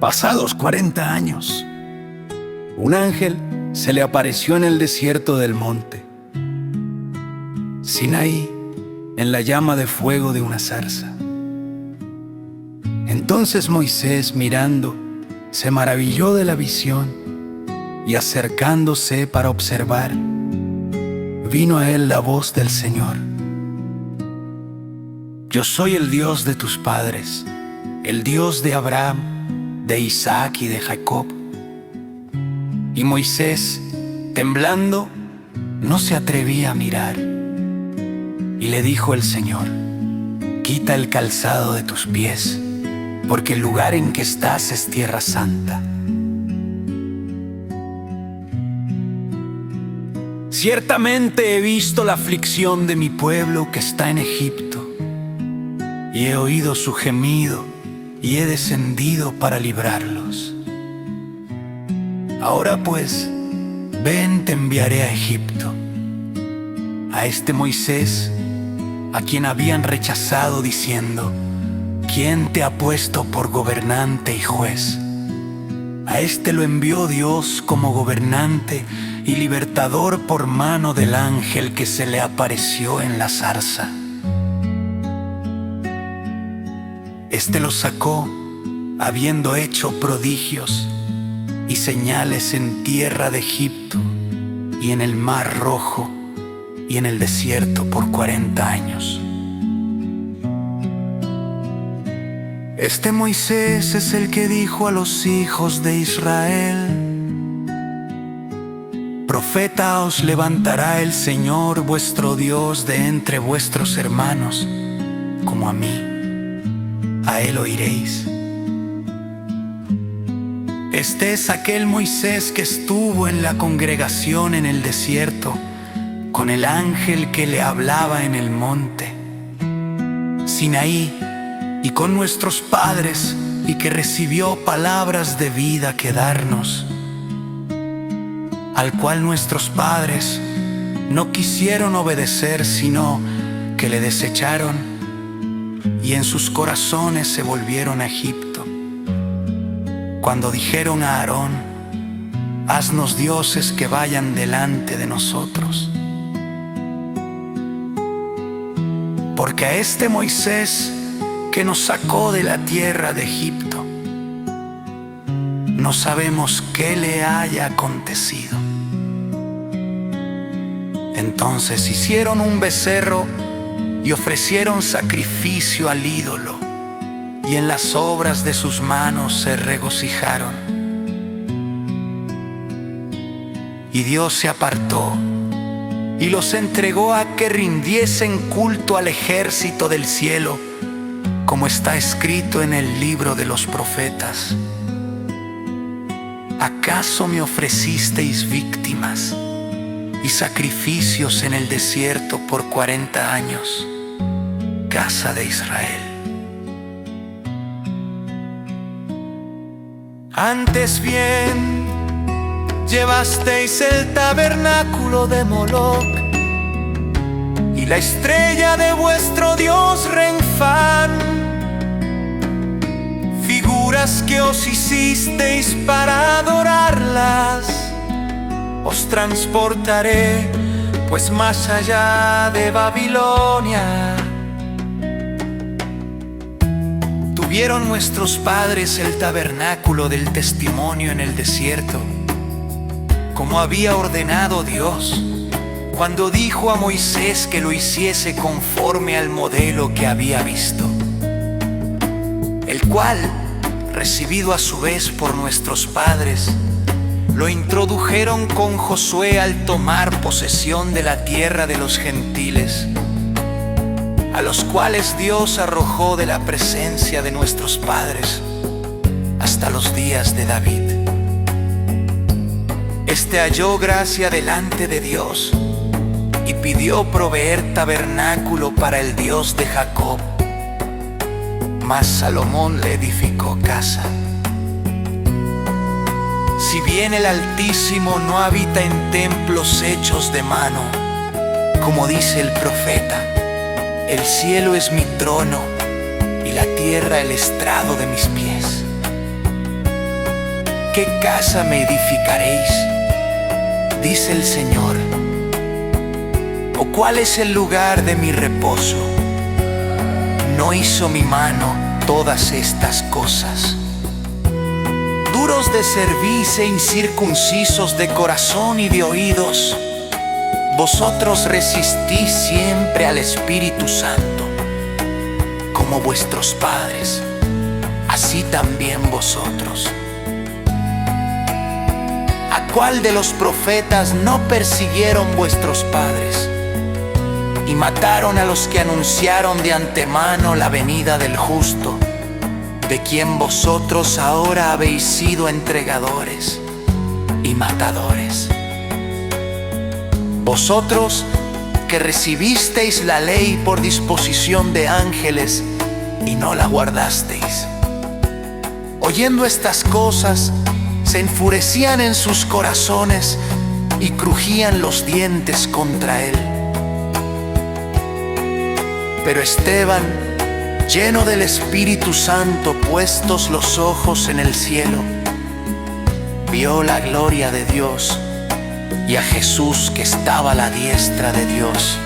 Pasados 40 años, un ángel se le apareció en el desierto del monte Sinaí, en la llama de fuego de una zarza. Entonces Moisés, mirando, se maravilló de la visión, y acercándose para observar, vino a él la voz del Señor: Yo soy el Dios de tus padres, el Dios de Abraham, de Isaac y de Jacob. Y Moisés, temblando, no se atrevía a mirar. Y le dijo el Señor: Quita el calzado de tus pies, porque el lugar en que estás es tierra santa. Ciertamente he visto la aflicción de mi pueblo que está en Egipto, y he oído su gemido, y he descendido para librarlos. Ahora pues, ven, te enviaré a Egipto. A este Moisés, a quien habían rechazado diciendo: ¿quién te ha puesto por gobernante y juez? A este lo envió Dios como gobernante y libertador por mano del ángel que se le apareció en la zarza. Este los sacó, habiendo hecho prodigios y señales en tierra de Egipto y en el Mar Rojo y en el desierto por 40 años. Este Moisés es el que dijo a los hijos de Israel: Profeta os levantará el Señor vuestro Dios de entre vuestros hermanos, como a mí, a él oiréis. Este es aquel Moisés que estuvo en la congregación en el desierto, con el ángel que le hablaba en el monte Sinaí, y con nuestros padres, y que recibió palabras de vida que darnos, al cual nuestros padres no quisieron obedecer, sino que le desecharon, y en sus corazones se volvieron a Egipto, cuando dijeron a Aarón: haznos dioses que vayan delante de nosotros. Porque a este Moisés que nos sacó de la tierra de Egipto, no sabemos qué le haya acontecido. Entonces hicieron un becerro y ofrecieron sacrificio al ídolo, y en las obras de sus manos se regocijaron. Y Dios se apartó y los entregó a que rindiesen culto al ejército del cielo, como está escrito en el libro de los profetas. ¿Acaso me ofrecisteis víctimas y sacrificios en el desierto por 40 años, casa de Israel? Antes bien, llevasteis el tabernáculo de Moloc y la estrella de vuestro dios Renfán, figuras que os hicisteis para adorarlas. Os transportaré pues más allá de Babilonia. Tuvieron nuestros padres el tabernáculo del testimonio en el desierto, como había ordenado Dios, cuando dijo a Moisés que lo hiciese conforme al modelo que había visto, el cual, recibido a su vez por nuestros padres, lo introdujeron con Josué al tomar posesión de la tierra de los gentiles, a los cuales Dios arrojó de la presencia de nuestros padres hasta los días de David. Este halló gracia delante de Dios y pidió proveer tabernáculo para el Dios de Jacob, mas Salomón le edificó casa. Si bien el Altísimo no habita en templos hechos de mano, como dice el profeta: el cielo es mi trono y la tierra el estrado de mis pies. ¿Qué casa me edificaréis?, dice el Señor. ¿O cuál es el lugar de mi reposo? ¿No hizo mi mano todas estas cosas? Duros de cerviz e incircuncisos de corazón y de oídos, vosotros resistís siempre al Espíritu Santo, como vuestros padres, así también vosotros. ¿A cuál de los profetas no persiguieron vuestros padres y mataron a los que anunciaron de antemano la venida del justo, de quien vosotros ahora habéis sido entregadores y matadores? Vosotros que recibisteis la ley por disposición de ángeles y no la guardasteis. Oyendo estas cosas, se enfurecían en sus corazones y crujían los dientes contra él. Pero Esteban, lleno del Espíritu Santo, puestos los ojos en el cielo, vio la gloria de Dios y a Jesús que estaba a la diestra de Dios.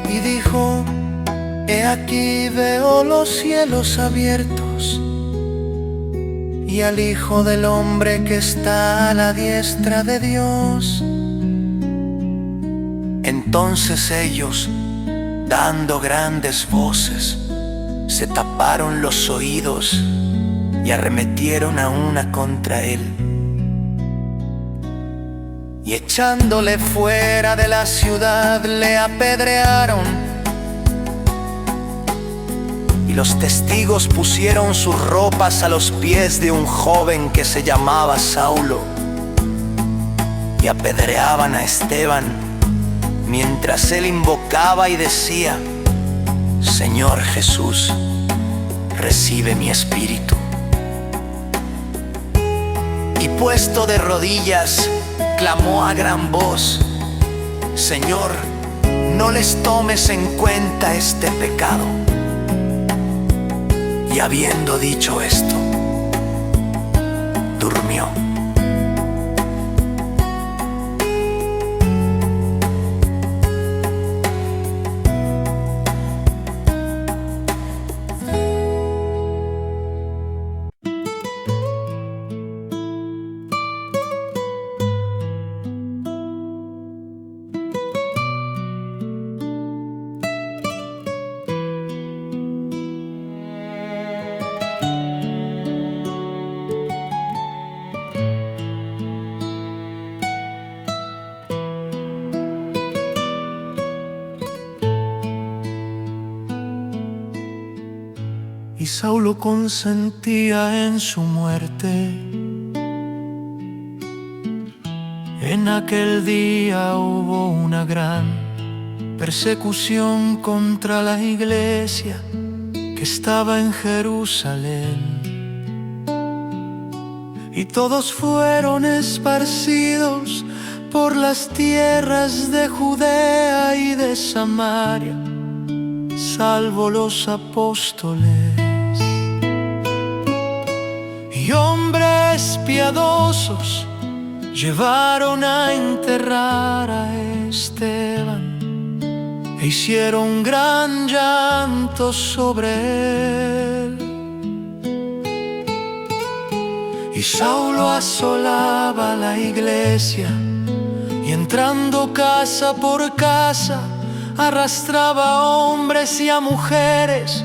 Y dijo: He aquí veo los cielos abiertos y al Hijo del Hombre que está a la diestra de Dios. Entonces ellos, dando grandes voces, se taparon los oídos y arremetieron a una contra él. Y echándole fuera de la ciudad le apedrearon. Y los testigos pusieron sus ropas a los pies de un joven que se llamaba Saulo, y apedreaban a Esteban, mientras él invocaba y decía: Señor Jesús, recibe mi espíritu. Y puesto de rodillas, clamó a gran voz: Señor, no les tomes en cuenta este pecado. Y habiendo dicho esto, durmió. Y Saulo consentía en su muerte. En aquel día hubo una gran persecución contra la iglesia que estaba en Jerusalén. Y todos fueron esparcidos por las tierras de Judea y de Samaria, salvo los apóstoles. Y hombres piadosos llevaron a enterrar a Esteban e hicieron gran llanto sobre él. Y Saulo asolaba la iglesia y entrando casa por casa arrastraba a hombres y a mujeres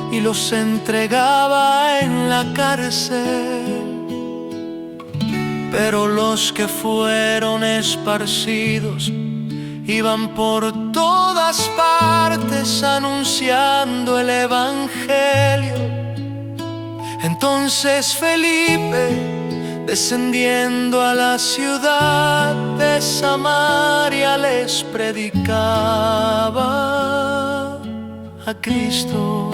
y los entregaba en la cárcel. Pero los que fueron esparcidos iban por todas partes anunciando el evangelio. Entonces Felipe, descendiendo a la ciudad de Samaria, les predicaba a Cristo.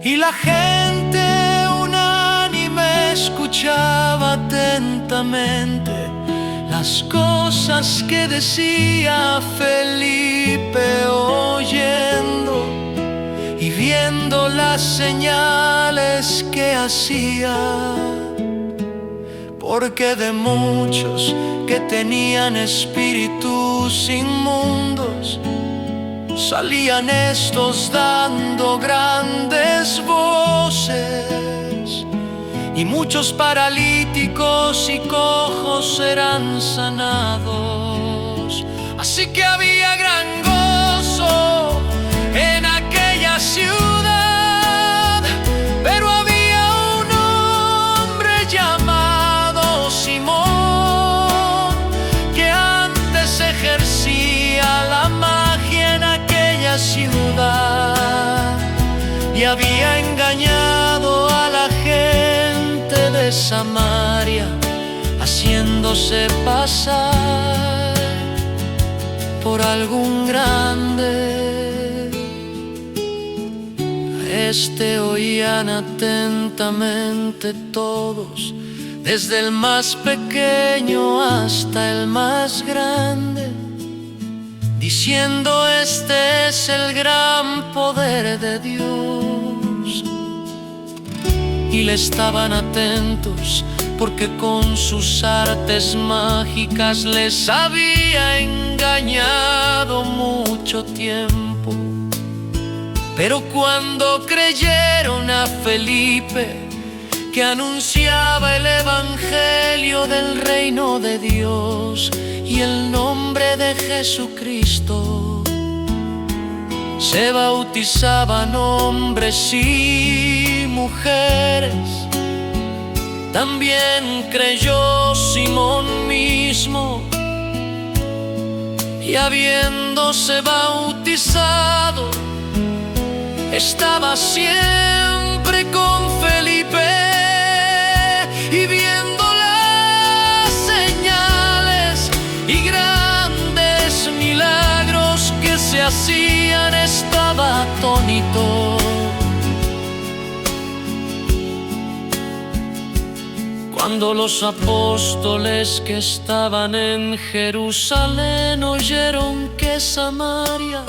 Y la gente unánime escuchaba atentamente las cosas que decía Felipe, oyendo y viendo las señales que hacía. Porque de muchos que tenían espíritus inmundos salían estos dando grandes voces, y muchos paralíticos y cojos eran sanados. Así que había gran gozo en aquella ciudad. Pero había un hombre llamado Simón, que antes ejercía la magia en aquella ciudad y había engañado a la gente de Samaria, haciéndose pasar por algún grande. A este oían atentamente todos, desde el más pequeño hasta el más grande, diciendo: este es el gran poder de Dios. Y le estaban atentos, porque con sus artes mágicas les había engañado mucho tiempo. Pero cuando creyeron a Felipe, que anunciaba el evangelio del reino de Dios y el nombre de Jesucristo, se bautizaban hombres y mujeres. También creyó Simón mismo, y habiéndose bautizado, estaba siempre con Felipe, y viendo las señales y grandes milagros que se hacían, estaba atónito. Cuando los apóstoles que estaban en Jerusalén oyeron que Samaria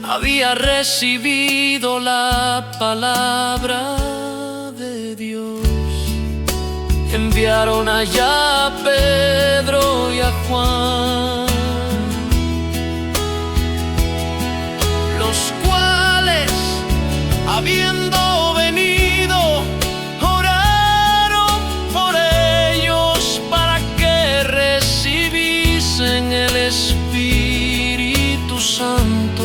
había recibido la palabra de Dios, enviaron allá a Pedro y a Juan, los cuales, habiendo venido, oraron por ellos para que recibiesen el Espíritu Santo,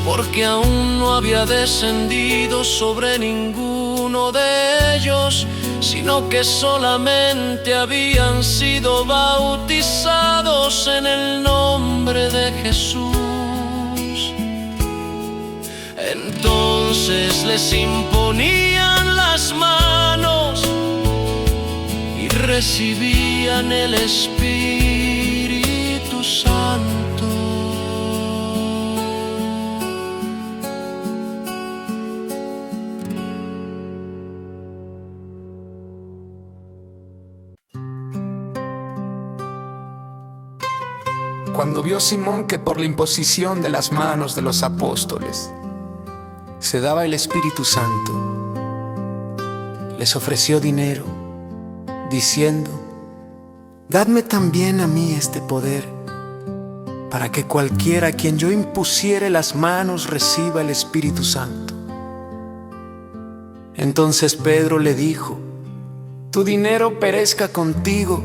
porque aún no había descendido sobre ninguno de ellos, sino que solamente habían sido bautizados en el nombre de Jesús. Entonces les imponían las manos y recibían el Espíritu Santo. Cuando vio Simón que por la imposición de las manos de los apóstoles se daba el Espíritu Santo, les ofreció dinero, diciendo: dadme también a mí este poder, para que cualquiera a quien yo impusiere las manos reciba el Espíritu Santo. Entonces Pedro le dijo: tu dinero perezca contigo,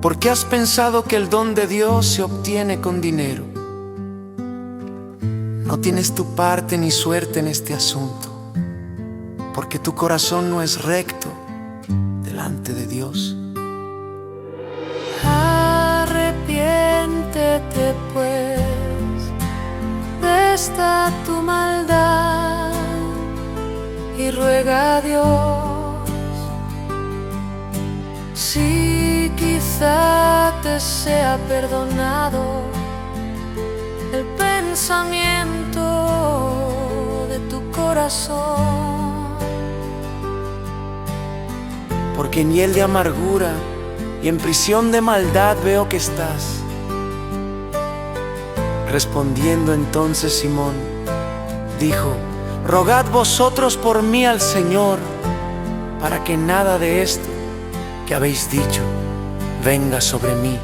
¿por qué has pensado que el don de Dios se obtiene con dinero? No tienes tu parte ni suerte en este asunto, porque tu corazón no es recto delante de Dios. Arrepiéntete pues de esta tu maldad y ruega a Dios. Si quizá te sea perdonado el pensamiento de tu corazón, Porque en hiel de amargura y en prisión de maldad veo que estás. Respondiendo entonces Simón, dijo: rogad vosotros por mí al Señor, para que nada de esto que habéis dicho venga sobre mí.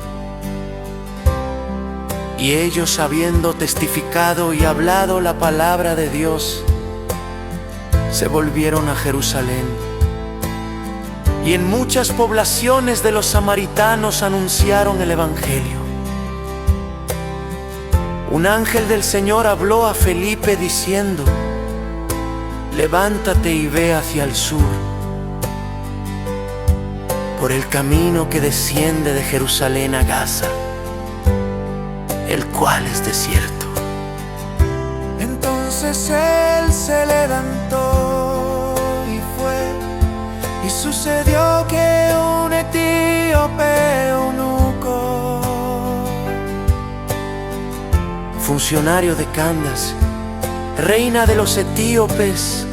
Y ellos, habiendo testificado y hablado la palabra de Dios, se volvieron a Jerusalén. Y en muchas poblaciones de los samaritanos anunciaron el Evangelio. Un ángel del Señor habló a Felipe diciendo: levántate y ve hacia el sur, por el camino que desciende de Jerusalén a Gaza, el cual es desierto. Entonces él se levantó y fue, y sucedió que un etíope eunuco, funcionario de Candace, reina de los etíopes,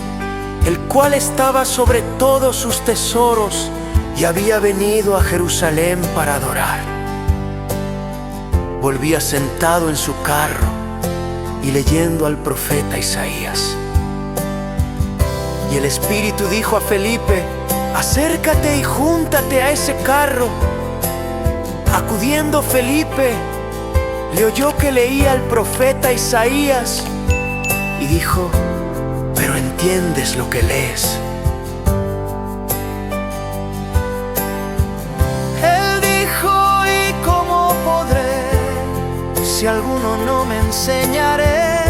el cual estaba sobre todos sus tesoros y había venido a Jerusalén para adorar, volvía sentado en su carro y leyendo al profeta Isaías. Y el Espíritu dijo a Felipe: acércate y júntate a ese carro. Acudiendo Felipe, le oyó que leía el profeta Isaías y dijo: ¿pero entiendes lo que lees? Él dijo: ¿y cómo podré si alguno no me enseñaré?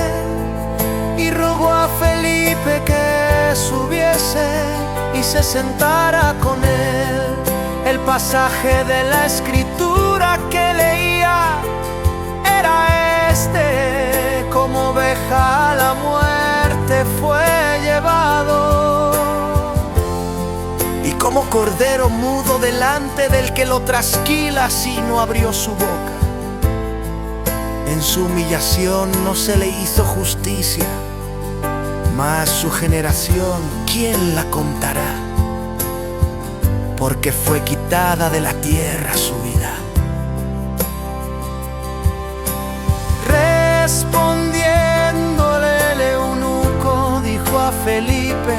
Y rogó a Felipe que subiese y se sentara con él. El pasaje de la escritura que leía era este: como oveja a la muerte fue llevado, y como cordero mudo delante del que lo trasquila, así no abrió su boca. En su humillación no se le hizo justicia, mas su generación, ¿quién la contará? Porque fue quitada de la tierra su vida. Respondiéndole el eunuco, dijo a Felipe: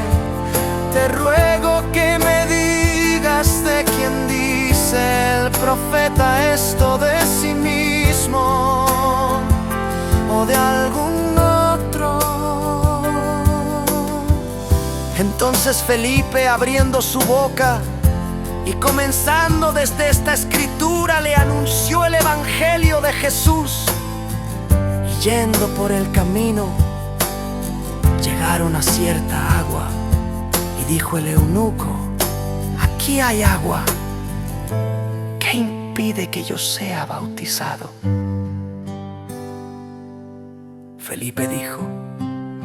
te ruego que me digas de quién dice el profeta esto, de sí mismo o de algún otro. Entonces Felipe, abriendo su boca y comenzando desde esta escritura, le anunció el evangelio de Jesús. Y yendo por el camino, llegaron a cierta agua, y dijo el eunuco: aquí hay agua, ¿qué impide que yo sea bautizado? Felipe dijo: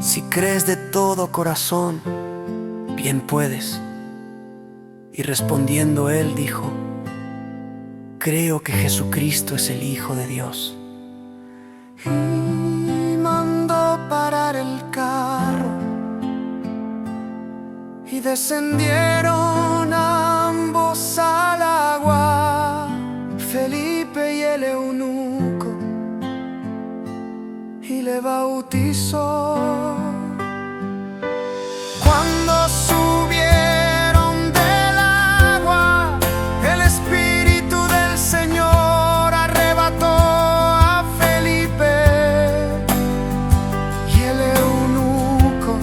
si crees de todo corazón, bien puedes. Y respondiendo él dijo: creo que Jesucristo es el Hijo de Dios. Y mandó parar el carro, y descendieron ambos al agua, Felipe y el eunuco, y le bautizó. Cuando subieron del agua, el Espíritu del Señor arrebató a Felipe, y el eunuco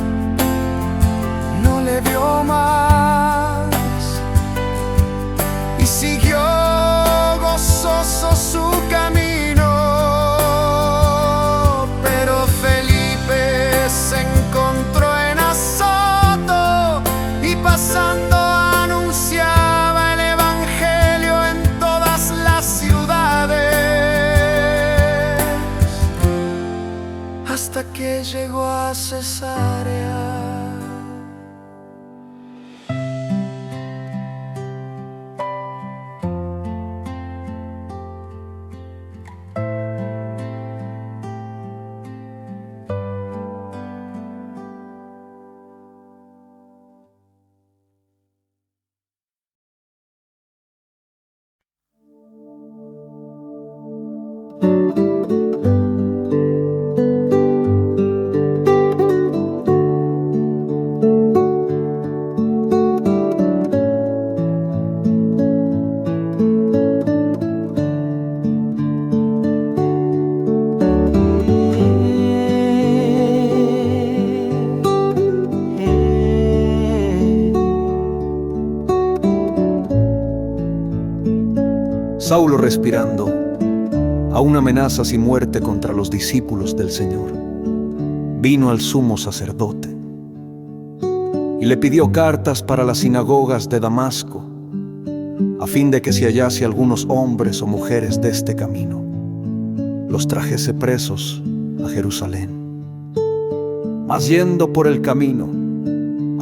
no le vio más, y siguió gozoso su camino. Pero Felipe se encontró en Azoto, y pasando anunciaba el evangelio en todas las ciudades, hasta que llegó a Cesarea. Saulo, respirando aún amenazas y muerte contra los discípulos del Señor, vino al sumo sacerdote y le pidió cartas para las sinagogas de Damasco, a fin de que si hallase algunos hombres o mujeres de este camino, los trajese presos a Jerusalén. Mas yendo por el camino,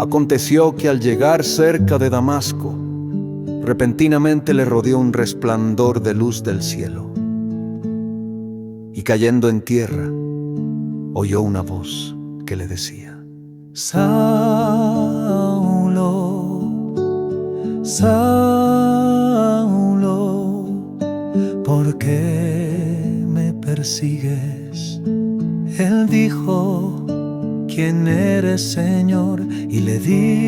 aconteció que al llegar cerca de Damasco, repentinamente le rodeó un resplandor de luz del cielo, y cayendo en tierra, oyó una voz que le decía: Saulo, Saulo, ¿por qué me persigues? Él dijo: ¿quién eres, Señor? Y le dijo: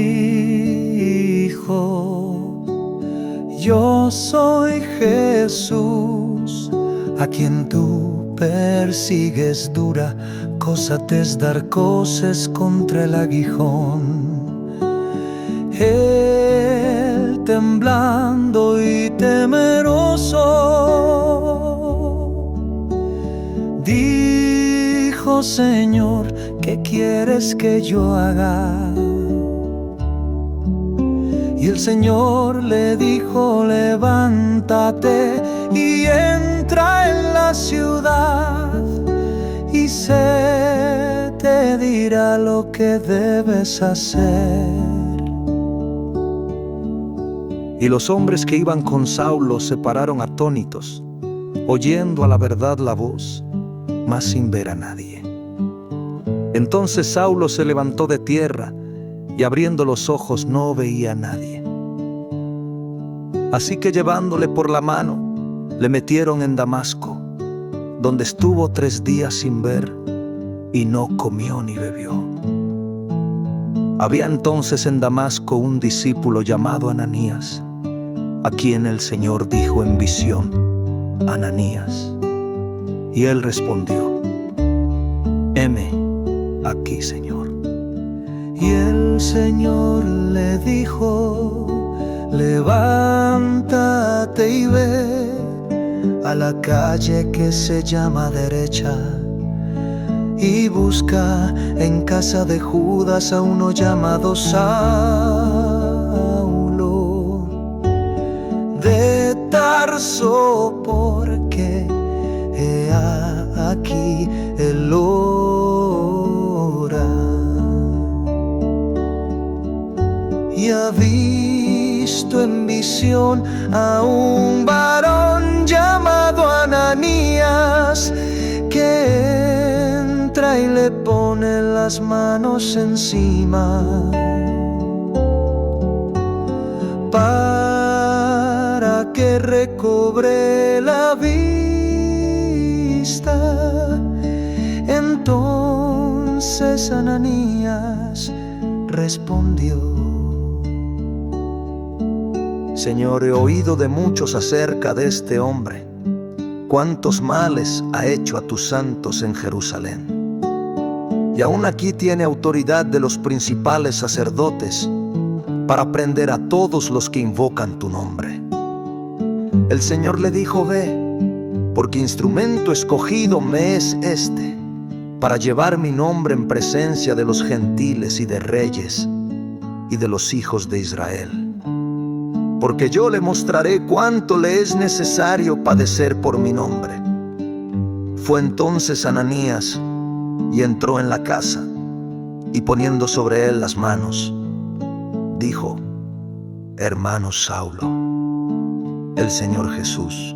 yo soy Jesús, a quien tú persigues dura, cosa te es dar coces contra el aguijón. Él temblando y temeroso dijo: Señor, ¿qué quieres que yo haga? Y el Señor le dijo: levántate y entra en la ciudad, y se te dirá lo que debes hacer. Y los hombres que iban con Saulo se pararon atónitos, oyendo a la verdad la voz, mas sin ver a nadie. Entonces Saulo se levantó de tierra, y abriendo los ojos no veía a nadie. Así que llevándole por la mano, le metieron en Damasco, donde estuvo 3 días sin ver, y no comió ni bebió. Había entonces en Damasco un discípulo llamado Ananías, a quien el Señor dijo en visión: Ananías. Y él respondió: heme aquí, Señor. Y el Señor le dijo: levántate y ve a la calle que se llama Derecha, y busca en casa de Judas a uno llamado Saulo de Tarso, porque he aquí él ora y ha visto en visión a un varón llamado Ananías, que entra y le pone las manos encima para que recobre la vista. Entonces Ananías respondió: Señor, he oído de muchos acerca de este hombre, cuántos males ha hecho a tus santos en Jerusalén. Y aún aquí tiene autoridad de los principales sacerdotes para prender a todos los que invocan tu nombre. El Señor le dijo: ve, porque instrumento escogido me es este, para llevar mi nombre en presencia de los gentiles y de reyes y de los hijos de Israel. Porque yo le mostraré cuánto le es necesario padecer por mi nombre. Fue entonces Ananías y entró en la casa, y poniendo sobre él las manos, dijo: hermano Saulo, el Señor Jesús,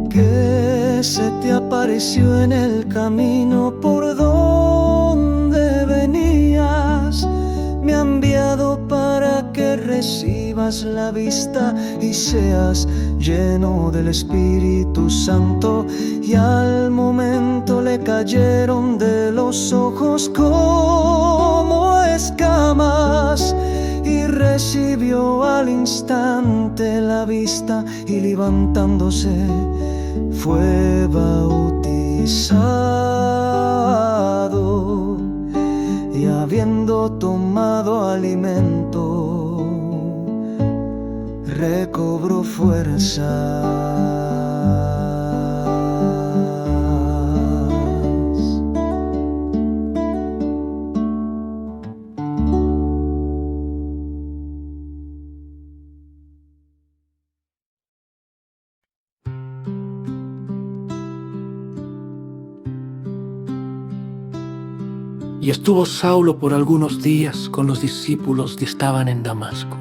que se te apareció en el camino por donde venías, me ha enviado para que recibas la vista y seas lleno del Espíritu Santo. Y al momento le cayeron de los ojos como escamas, y recibió al instante la vista, y levantándose fue bautizado. Y habiendo tomado alimento, recobró fuerzas. Y estuvo Saulo por algunos días con los discípulos que estaban en Damasco.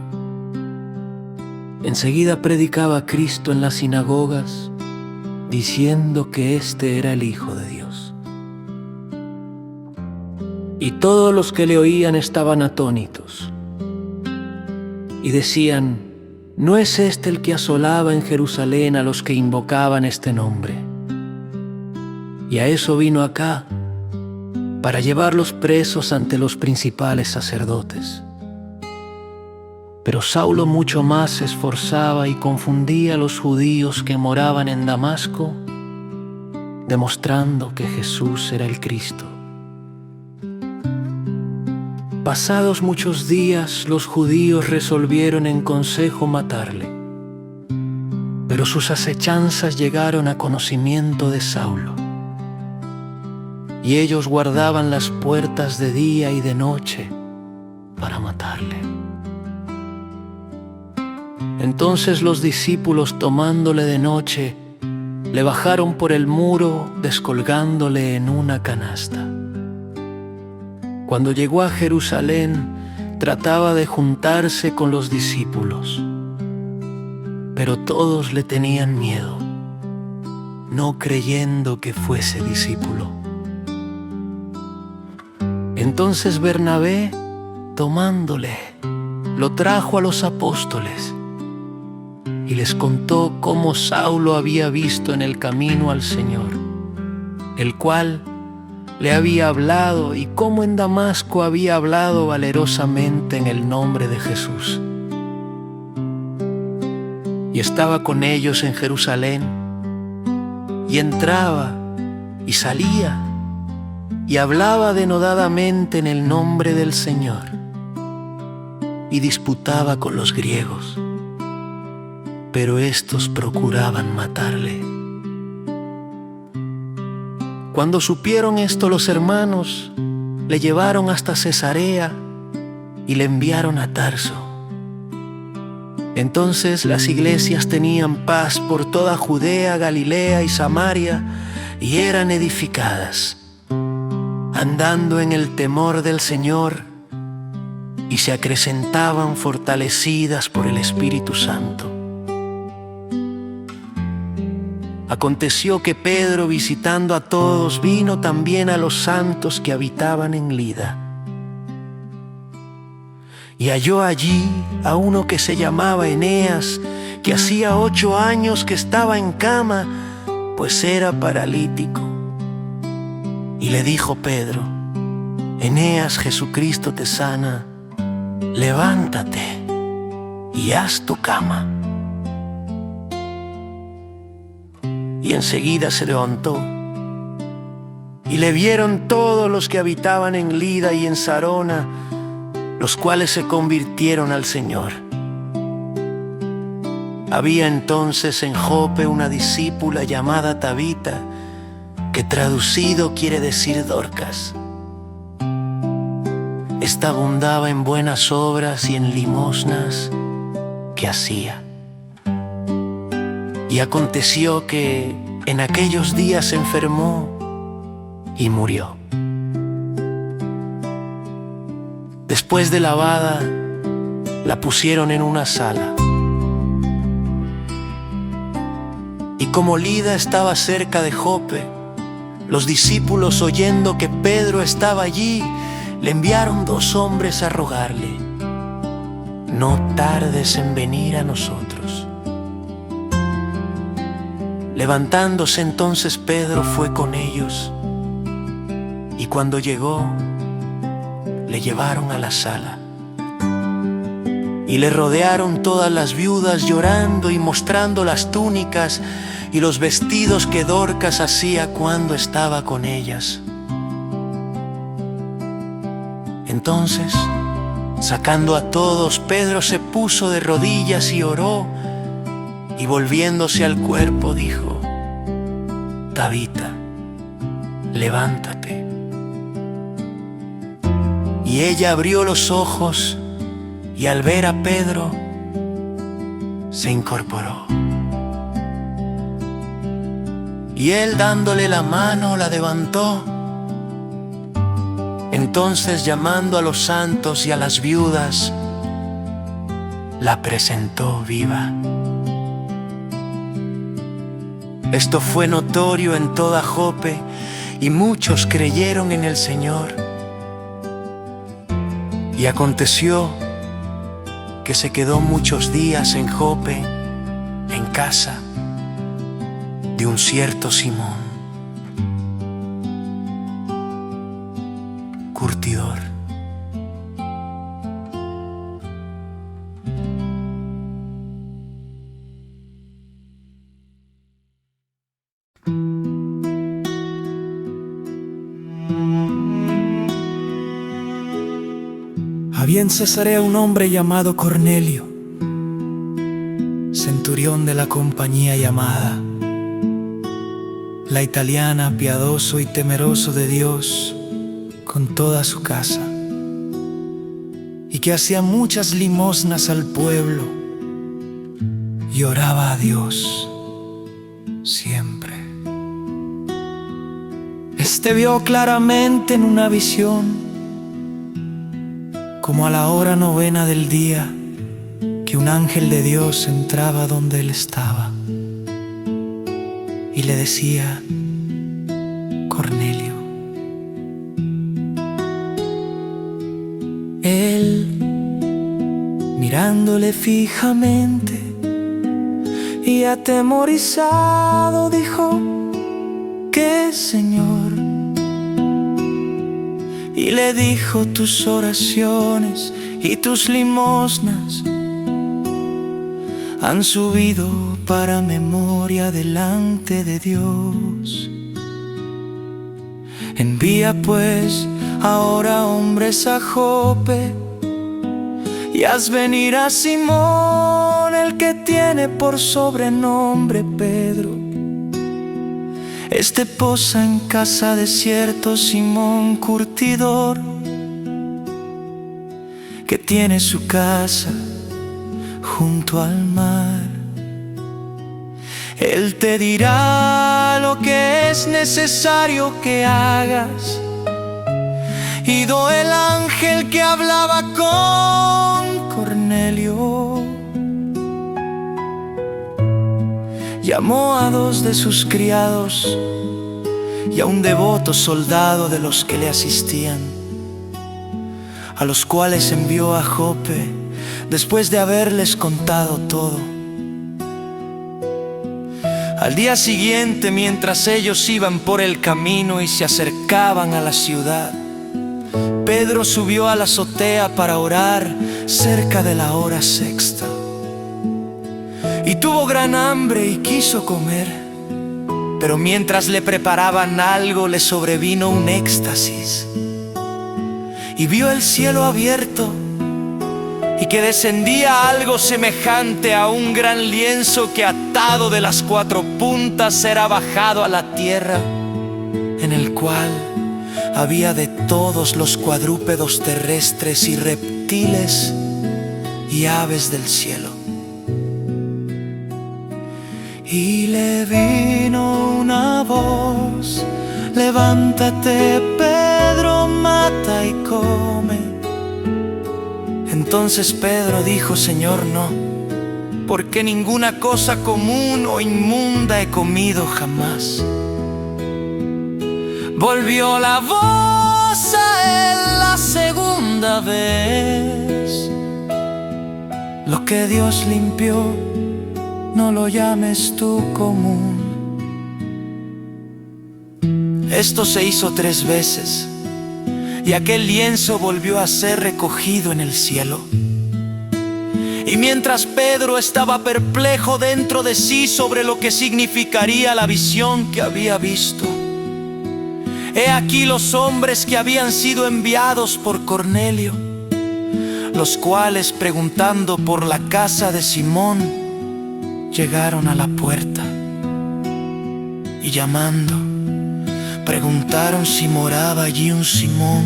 Enseguida predicaba a Cristo en las sinagogas, diciendo que éste era el Hijo de Dios. Y todos los que le oían estaban atónitos, y decían: ¿no es este el que asolaba en Jerusalén a los que invocaban este nombre? Y a eso vino acá, para llevarlos presos ante los principales sacerdotes. Pero Saulo mucho más se esforzaba y confundía a los judíos que moraban en Damasco, demostrando que Jesús era el Cristo. Pasados muchos días, los judíos resolvieron en consejo matarle, pero sus acechanzas llegaron a conocimiento de Saulo, y ellos guardaban las puertas de día y de noche para matarle. Entonces los discípulos, tomándole de noche, le bajaron por el muro, descolgándole en una canasta. Cuando llegó a Jerusalén, trataba de juntarse con los discípulos, pero todos le tenían miedo, no creyendo que fuese discípulo. Entonces Bernabé, tomándole, lo trajo a los apóstoles y les contó cómo Saulo había visto en el camino al Señor, el cual le había hablado, y cómo en Damasco había hablado valerosamente en el nombre de Jesús. Y estaba con ellos en Jerusalén, y entraba y salía, y hablaba denodadamente en el nombre del Señor, y disputaba con los griegos, pero éstos procuraban matarle. Cuando supieron esto los hermanos, le llevaron hasta Cesarea y le enviaron a Tarso. Entonces las iglesias tenían paz por toda Judea, Galilea y Samaria, y eran edificadas, andando en el temor del Señor, y se acrecentaban fortalecidas por el Espíritu Santo. Aconteció que Pedro, visitando a todos, vino también a los santos que habitaban en Lida. Y halló allí a uno que se llamaba Eneas, que hacía 8 años que estaba en cama, pues era paralítico. Y le dijo Pedro: Eneas, Jesucristo te sana, levántate y haz tu cama. Y enseguida se levantó, y le vieron todos los que habitaban en Lida y en Sarona, los cuales se convirtieron al Señor. Había entonces en Jope una discípula llamada Tabita, que traducido quiere decir Dorcas. Esta abundaba en buenas obras y en limosnas que hacía. Y aconteció que en aquellos días se enfermó y murió. Después de lavada, la pusieron en una sala. Y como Lida estaba cerca de Jope, los discípulos, oyendo que Pedro estaba allí, le enviaron 2 hombres a rogarle: no tardes en venir a nosotros. Levantándose entonces Pedro fue con ellos, y cuando llegó, le llevaron a la sala. Y le rodearon todas las viudas, llorando y mostrando las túnicas y los vestidos que Dorcas hacía cuando estaba con ellas. Entonces, sacando a todos, Pedro se puso de rodillas y oró, y volviéndose al cuerpo dijo: Tabita, levántate. Y ella abrió los ojos, y al ver a Pedro, se incorporó. Y él, dándole la mano, la levantó. Entonces, llamando a los santos y a las viudas, la presentó viva. Esto fue notorio en toda Jope, y muchos creyeron en el Señor. Y aconteció que se quedó muchos días en Jope, en casa de un cierto Simón, curtidor. Había en Cesarea un hombre llamado Cornelio, centurión de la compañía llamada, la italiana, piadoso y temeroso de Dios con toda su casa, y que hacía muchas limosnas al pueblo y oraba a Dios siempre. Este vio claramente en una visión, como a la hora 9 del día, que un ángel de Dios entraba donde él estaba y le decía: Cornelio. Él, mirándole fijamente y atemorizado, dijo: ¿Qué, Señor? Y le dijo: tus oraciones y tus limosnas han subido para memoria delante de Dios. Envía pues ahora hombres a Jope y haz venir a Simón, el que tiene por sobrenombre Pedro. Este posa en casa de cierto Simón curtidor, que tiene su casa junto al mar. Él te dirá lo que es necesario que hagas. Ido el ángel que hablaba con Cornelio, llamó a 2 de sus criados y a un devoto soldado de los que le asistían, a los cuales envió a Jope después de haberles contado todo. Al día siguiente, mientras ellos iban por el camino y se acercaban a la ciudad, Pedro subió a la azotea para orar cerca de la hora 6. Y tuvo gran hambre y quiso comer, pero mientras le preparaban algo le sobrevino un éxtasis, y vio el cielo abierto y que descendía algo semejante a un gran lienzo que, atado de las 4 puntas, era bajado a la tierra, en el cual había de todos los cuadrúpedos terrestres y reptiles y aves del cielo. Y le vino una voz: levántate, Pedro, mata y come. Entonces Pedro dijo: Señor, no, porque ninguna cosa común o inmunda he comido jamás. Volvió la voz a él la segunda vez: lo que Dios limpió, no lo llames tú común. Esto se hizo 3 veces, y aquel lienzo volvió a ser recogido en el cielo. Y mientras Pedro estaba perplejo dentro de sí sobre lo que significaría la visión que había visto, he aquí los hombres que habían sido enviados por Cornelio, los cuales, preguntando por la casa de Simón, llegaron a la puerta y, llamando, preguntaron si moraba allí un Simón,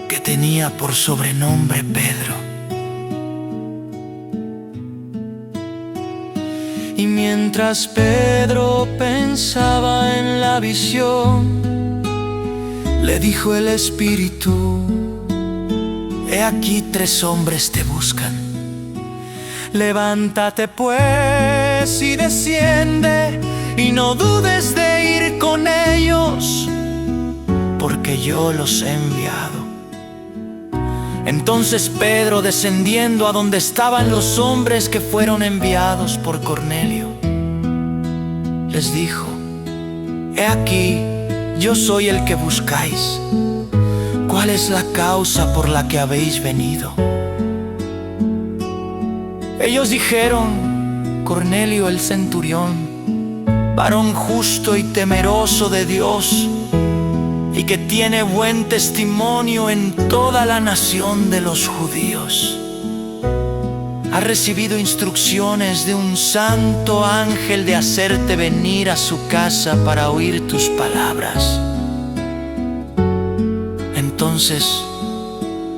que tenía por sobrenombre Pedro. Y mientras Pedro pensaba en la visión, le dijo el Espíritu: he aquí 3 hombres te buscan. Levántate pues y desciende, y no dudes de ir con ellos, porque yo los he enviado. Entonces Pedro, descendiendo a donde estaban los hombres que fueron enviados por Cornelio, les dijo: he aquí, yo soy el que buscáis. ¿Cuál es la causa por la que habéis venido? Ellos dijeron: Cornelio el centurión, varón justo y temeroso de Dios, y que tiene buen testimonio en toda la nación de los judíos. Ha recibido instrucciones de un santo ángel de hacerte venir a su casa para oír tus palabras. Entonces,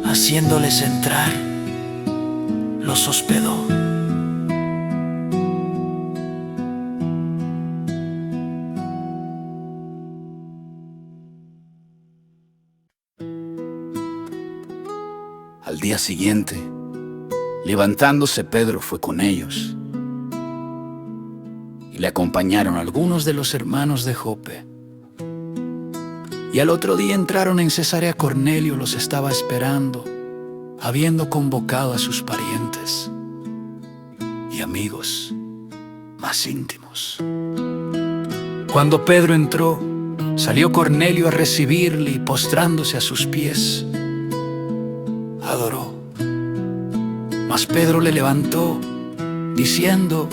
haciéndoles entrar, los hospedó. Al día siguiente, levantándose Pedro fue con ellos, y le acompañaron algunos de los hermanos de Jope. Y al otro día entraron en Cesarea. Cornelio los estaba esperando, habiendo convocado a sus parientes y amigos más íntimos. Cuando Pedro entró, salió Cornelio a recibirle y postrándose a sus pies, adoró. Mas Pedro le levantó, diciendo: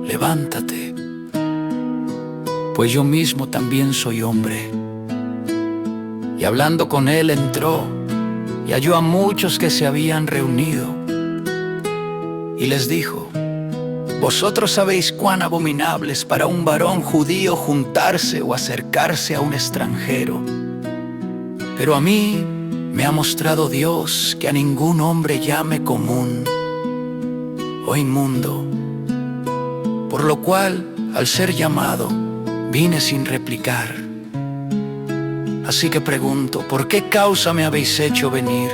levántate, pues yo mismo también soy hombre. Y hablando con él entró, y halló a muchos que se habían reunido, y les dijo: vosotros sabéis cuán abominable es para un varón judío juntarse o acercarse a un extranjero. Pero a mí me ha mostrado Dios que a ningún hombre llame común o inmundo, por lo cual, al ser llamado, vine sin replicar. Así que pregunto: ¿por qué causa me habéis hecho venir?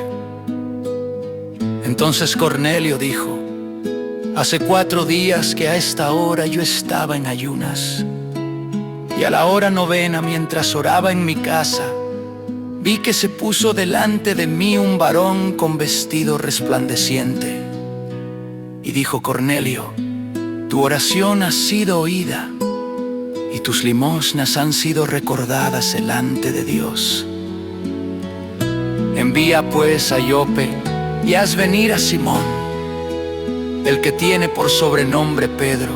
Entonces Cornelio dijo: hace 4 días que a esta hora yo estaba en ayunas, y a la hora 9, mientras oraba en mi casa, vi que se puso delante de mí un varón con vestido resplandeciente. Y dijo Cornelio: tu oración ha sido oída, y tus limosnas han sido recordadas delante de Dios. Envía pues a Jope y haz venir a Simón, el que tiene por sobrenombre Pedro.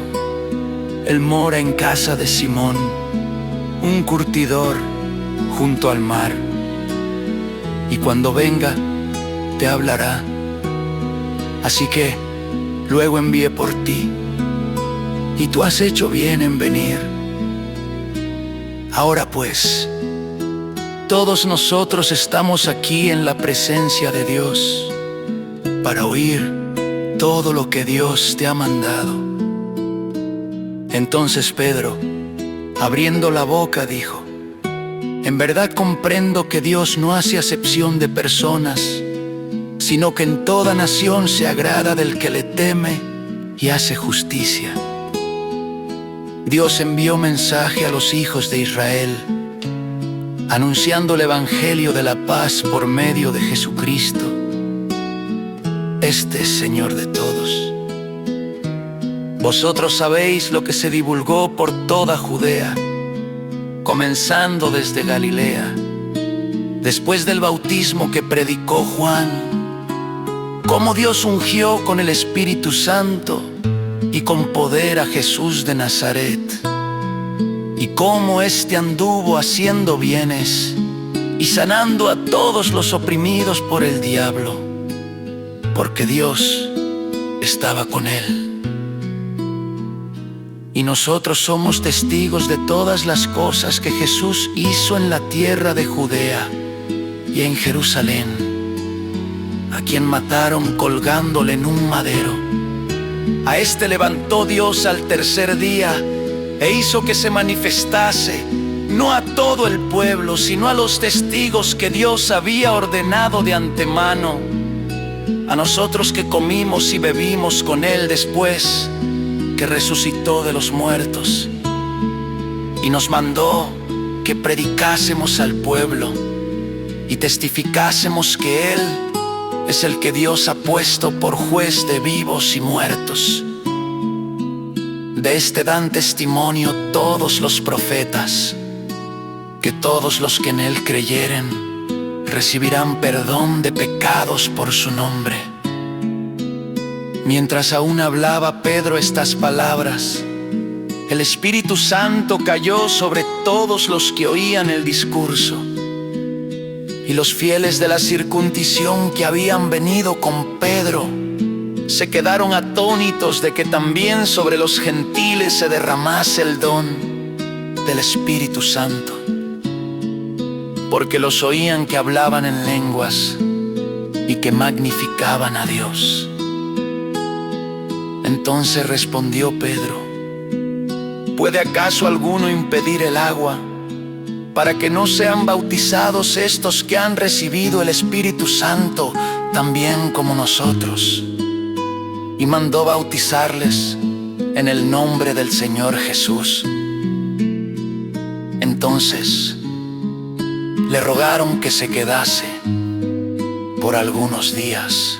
Él mora en casa de Simón, un curtidor, junto al mar. Y cuando venga, te hablará. Así que luego envié por ti, y tú has hecho bien en venir. Ahora pues, todos nosotros estamos aquí en la presencia de Dios para oír todo lo que Dios te ha mandado. Entonces Pedro, abriendo la boca, dijo: en verdad comprendo que Dios no hace acepción de personas, sino que en toda nación se agrada del que le teme y hace justicia. Dios envió mensaje a los hijos de Israel, anunciando el evangelio de la paz por medio de Jesucristo. Este es Señor de todos. Vosotros sabéis lo que se divulgó por toda Judea, comenzando desde Galilea, después del bautismo que predicó Juan, cómo Dios ungió con el Espíritu Santo y con poder a Jesús de Nazaret, y cómo éste anduvo haciendo bienes y sanando a todos los oprimidos por el diablo, porque Dios estaba con él. Y nosotros somos testigos de todas las cosas que Jesús hizo en la tierra de Judea y en Jerusalén, a quien mataron colgándole en un madero. A este levantó Dios al tercer día e hizo que se manifestase, no a todo el pueblo, sino a los testigos que Dios había ordenado de antemano, a nosotros que comimos y bebimos con él después que resucitó de los muertos, y nos mandó que predicásemos al pueblo y testificásemos que él es el que Dios ha puesto por juez de vivos y muertos. De este dan testimonio todos los profetas, que todos los que en él creyeren recibirán perdón de pecados por su nombre. Mientras aún hablaba Pedro estas palabras, el Espíritu Santo cayó sobre todos los que oían el discurso. Y los fieles de la circuncisión que habían venido con Pedro se quedaron atónitos de que también sobre los gentiles se derramase el don del Espíritu Santo, porque los oían que hablaban en lenguas y que magnificaban a Dios. Entonces respondió Pedro: ¿puede acaso alguno impedir el agua para que no sean bautizados estos que han recibido el Espíritu Santo también como nosotros? Y mandó bautizarles en el nombre del Señor Jesús. Entonces le rogaron que se quedase por algunos días.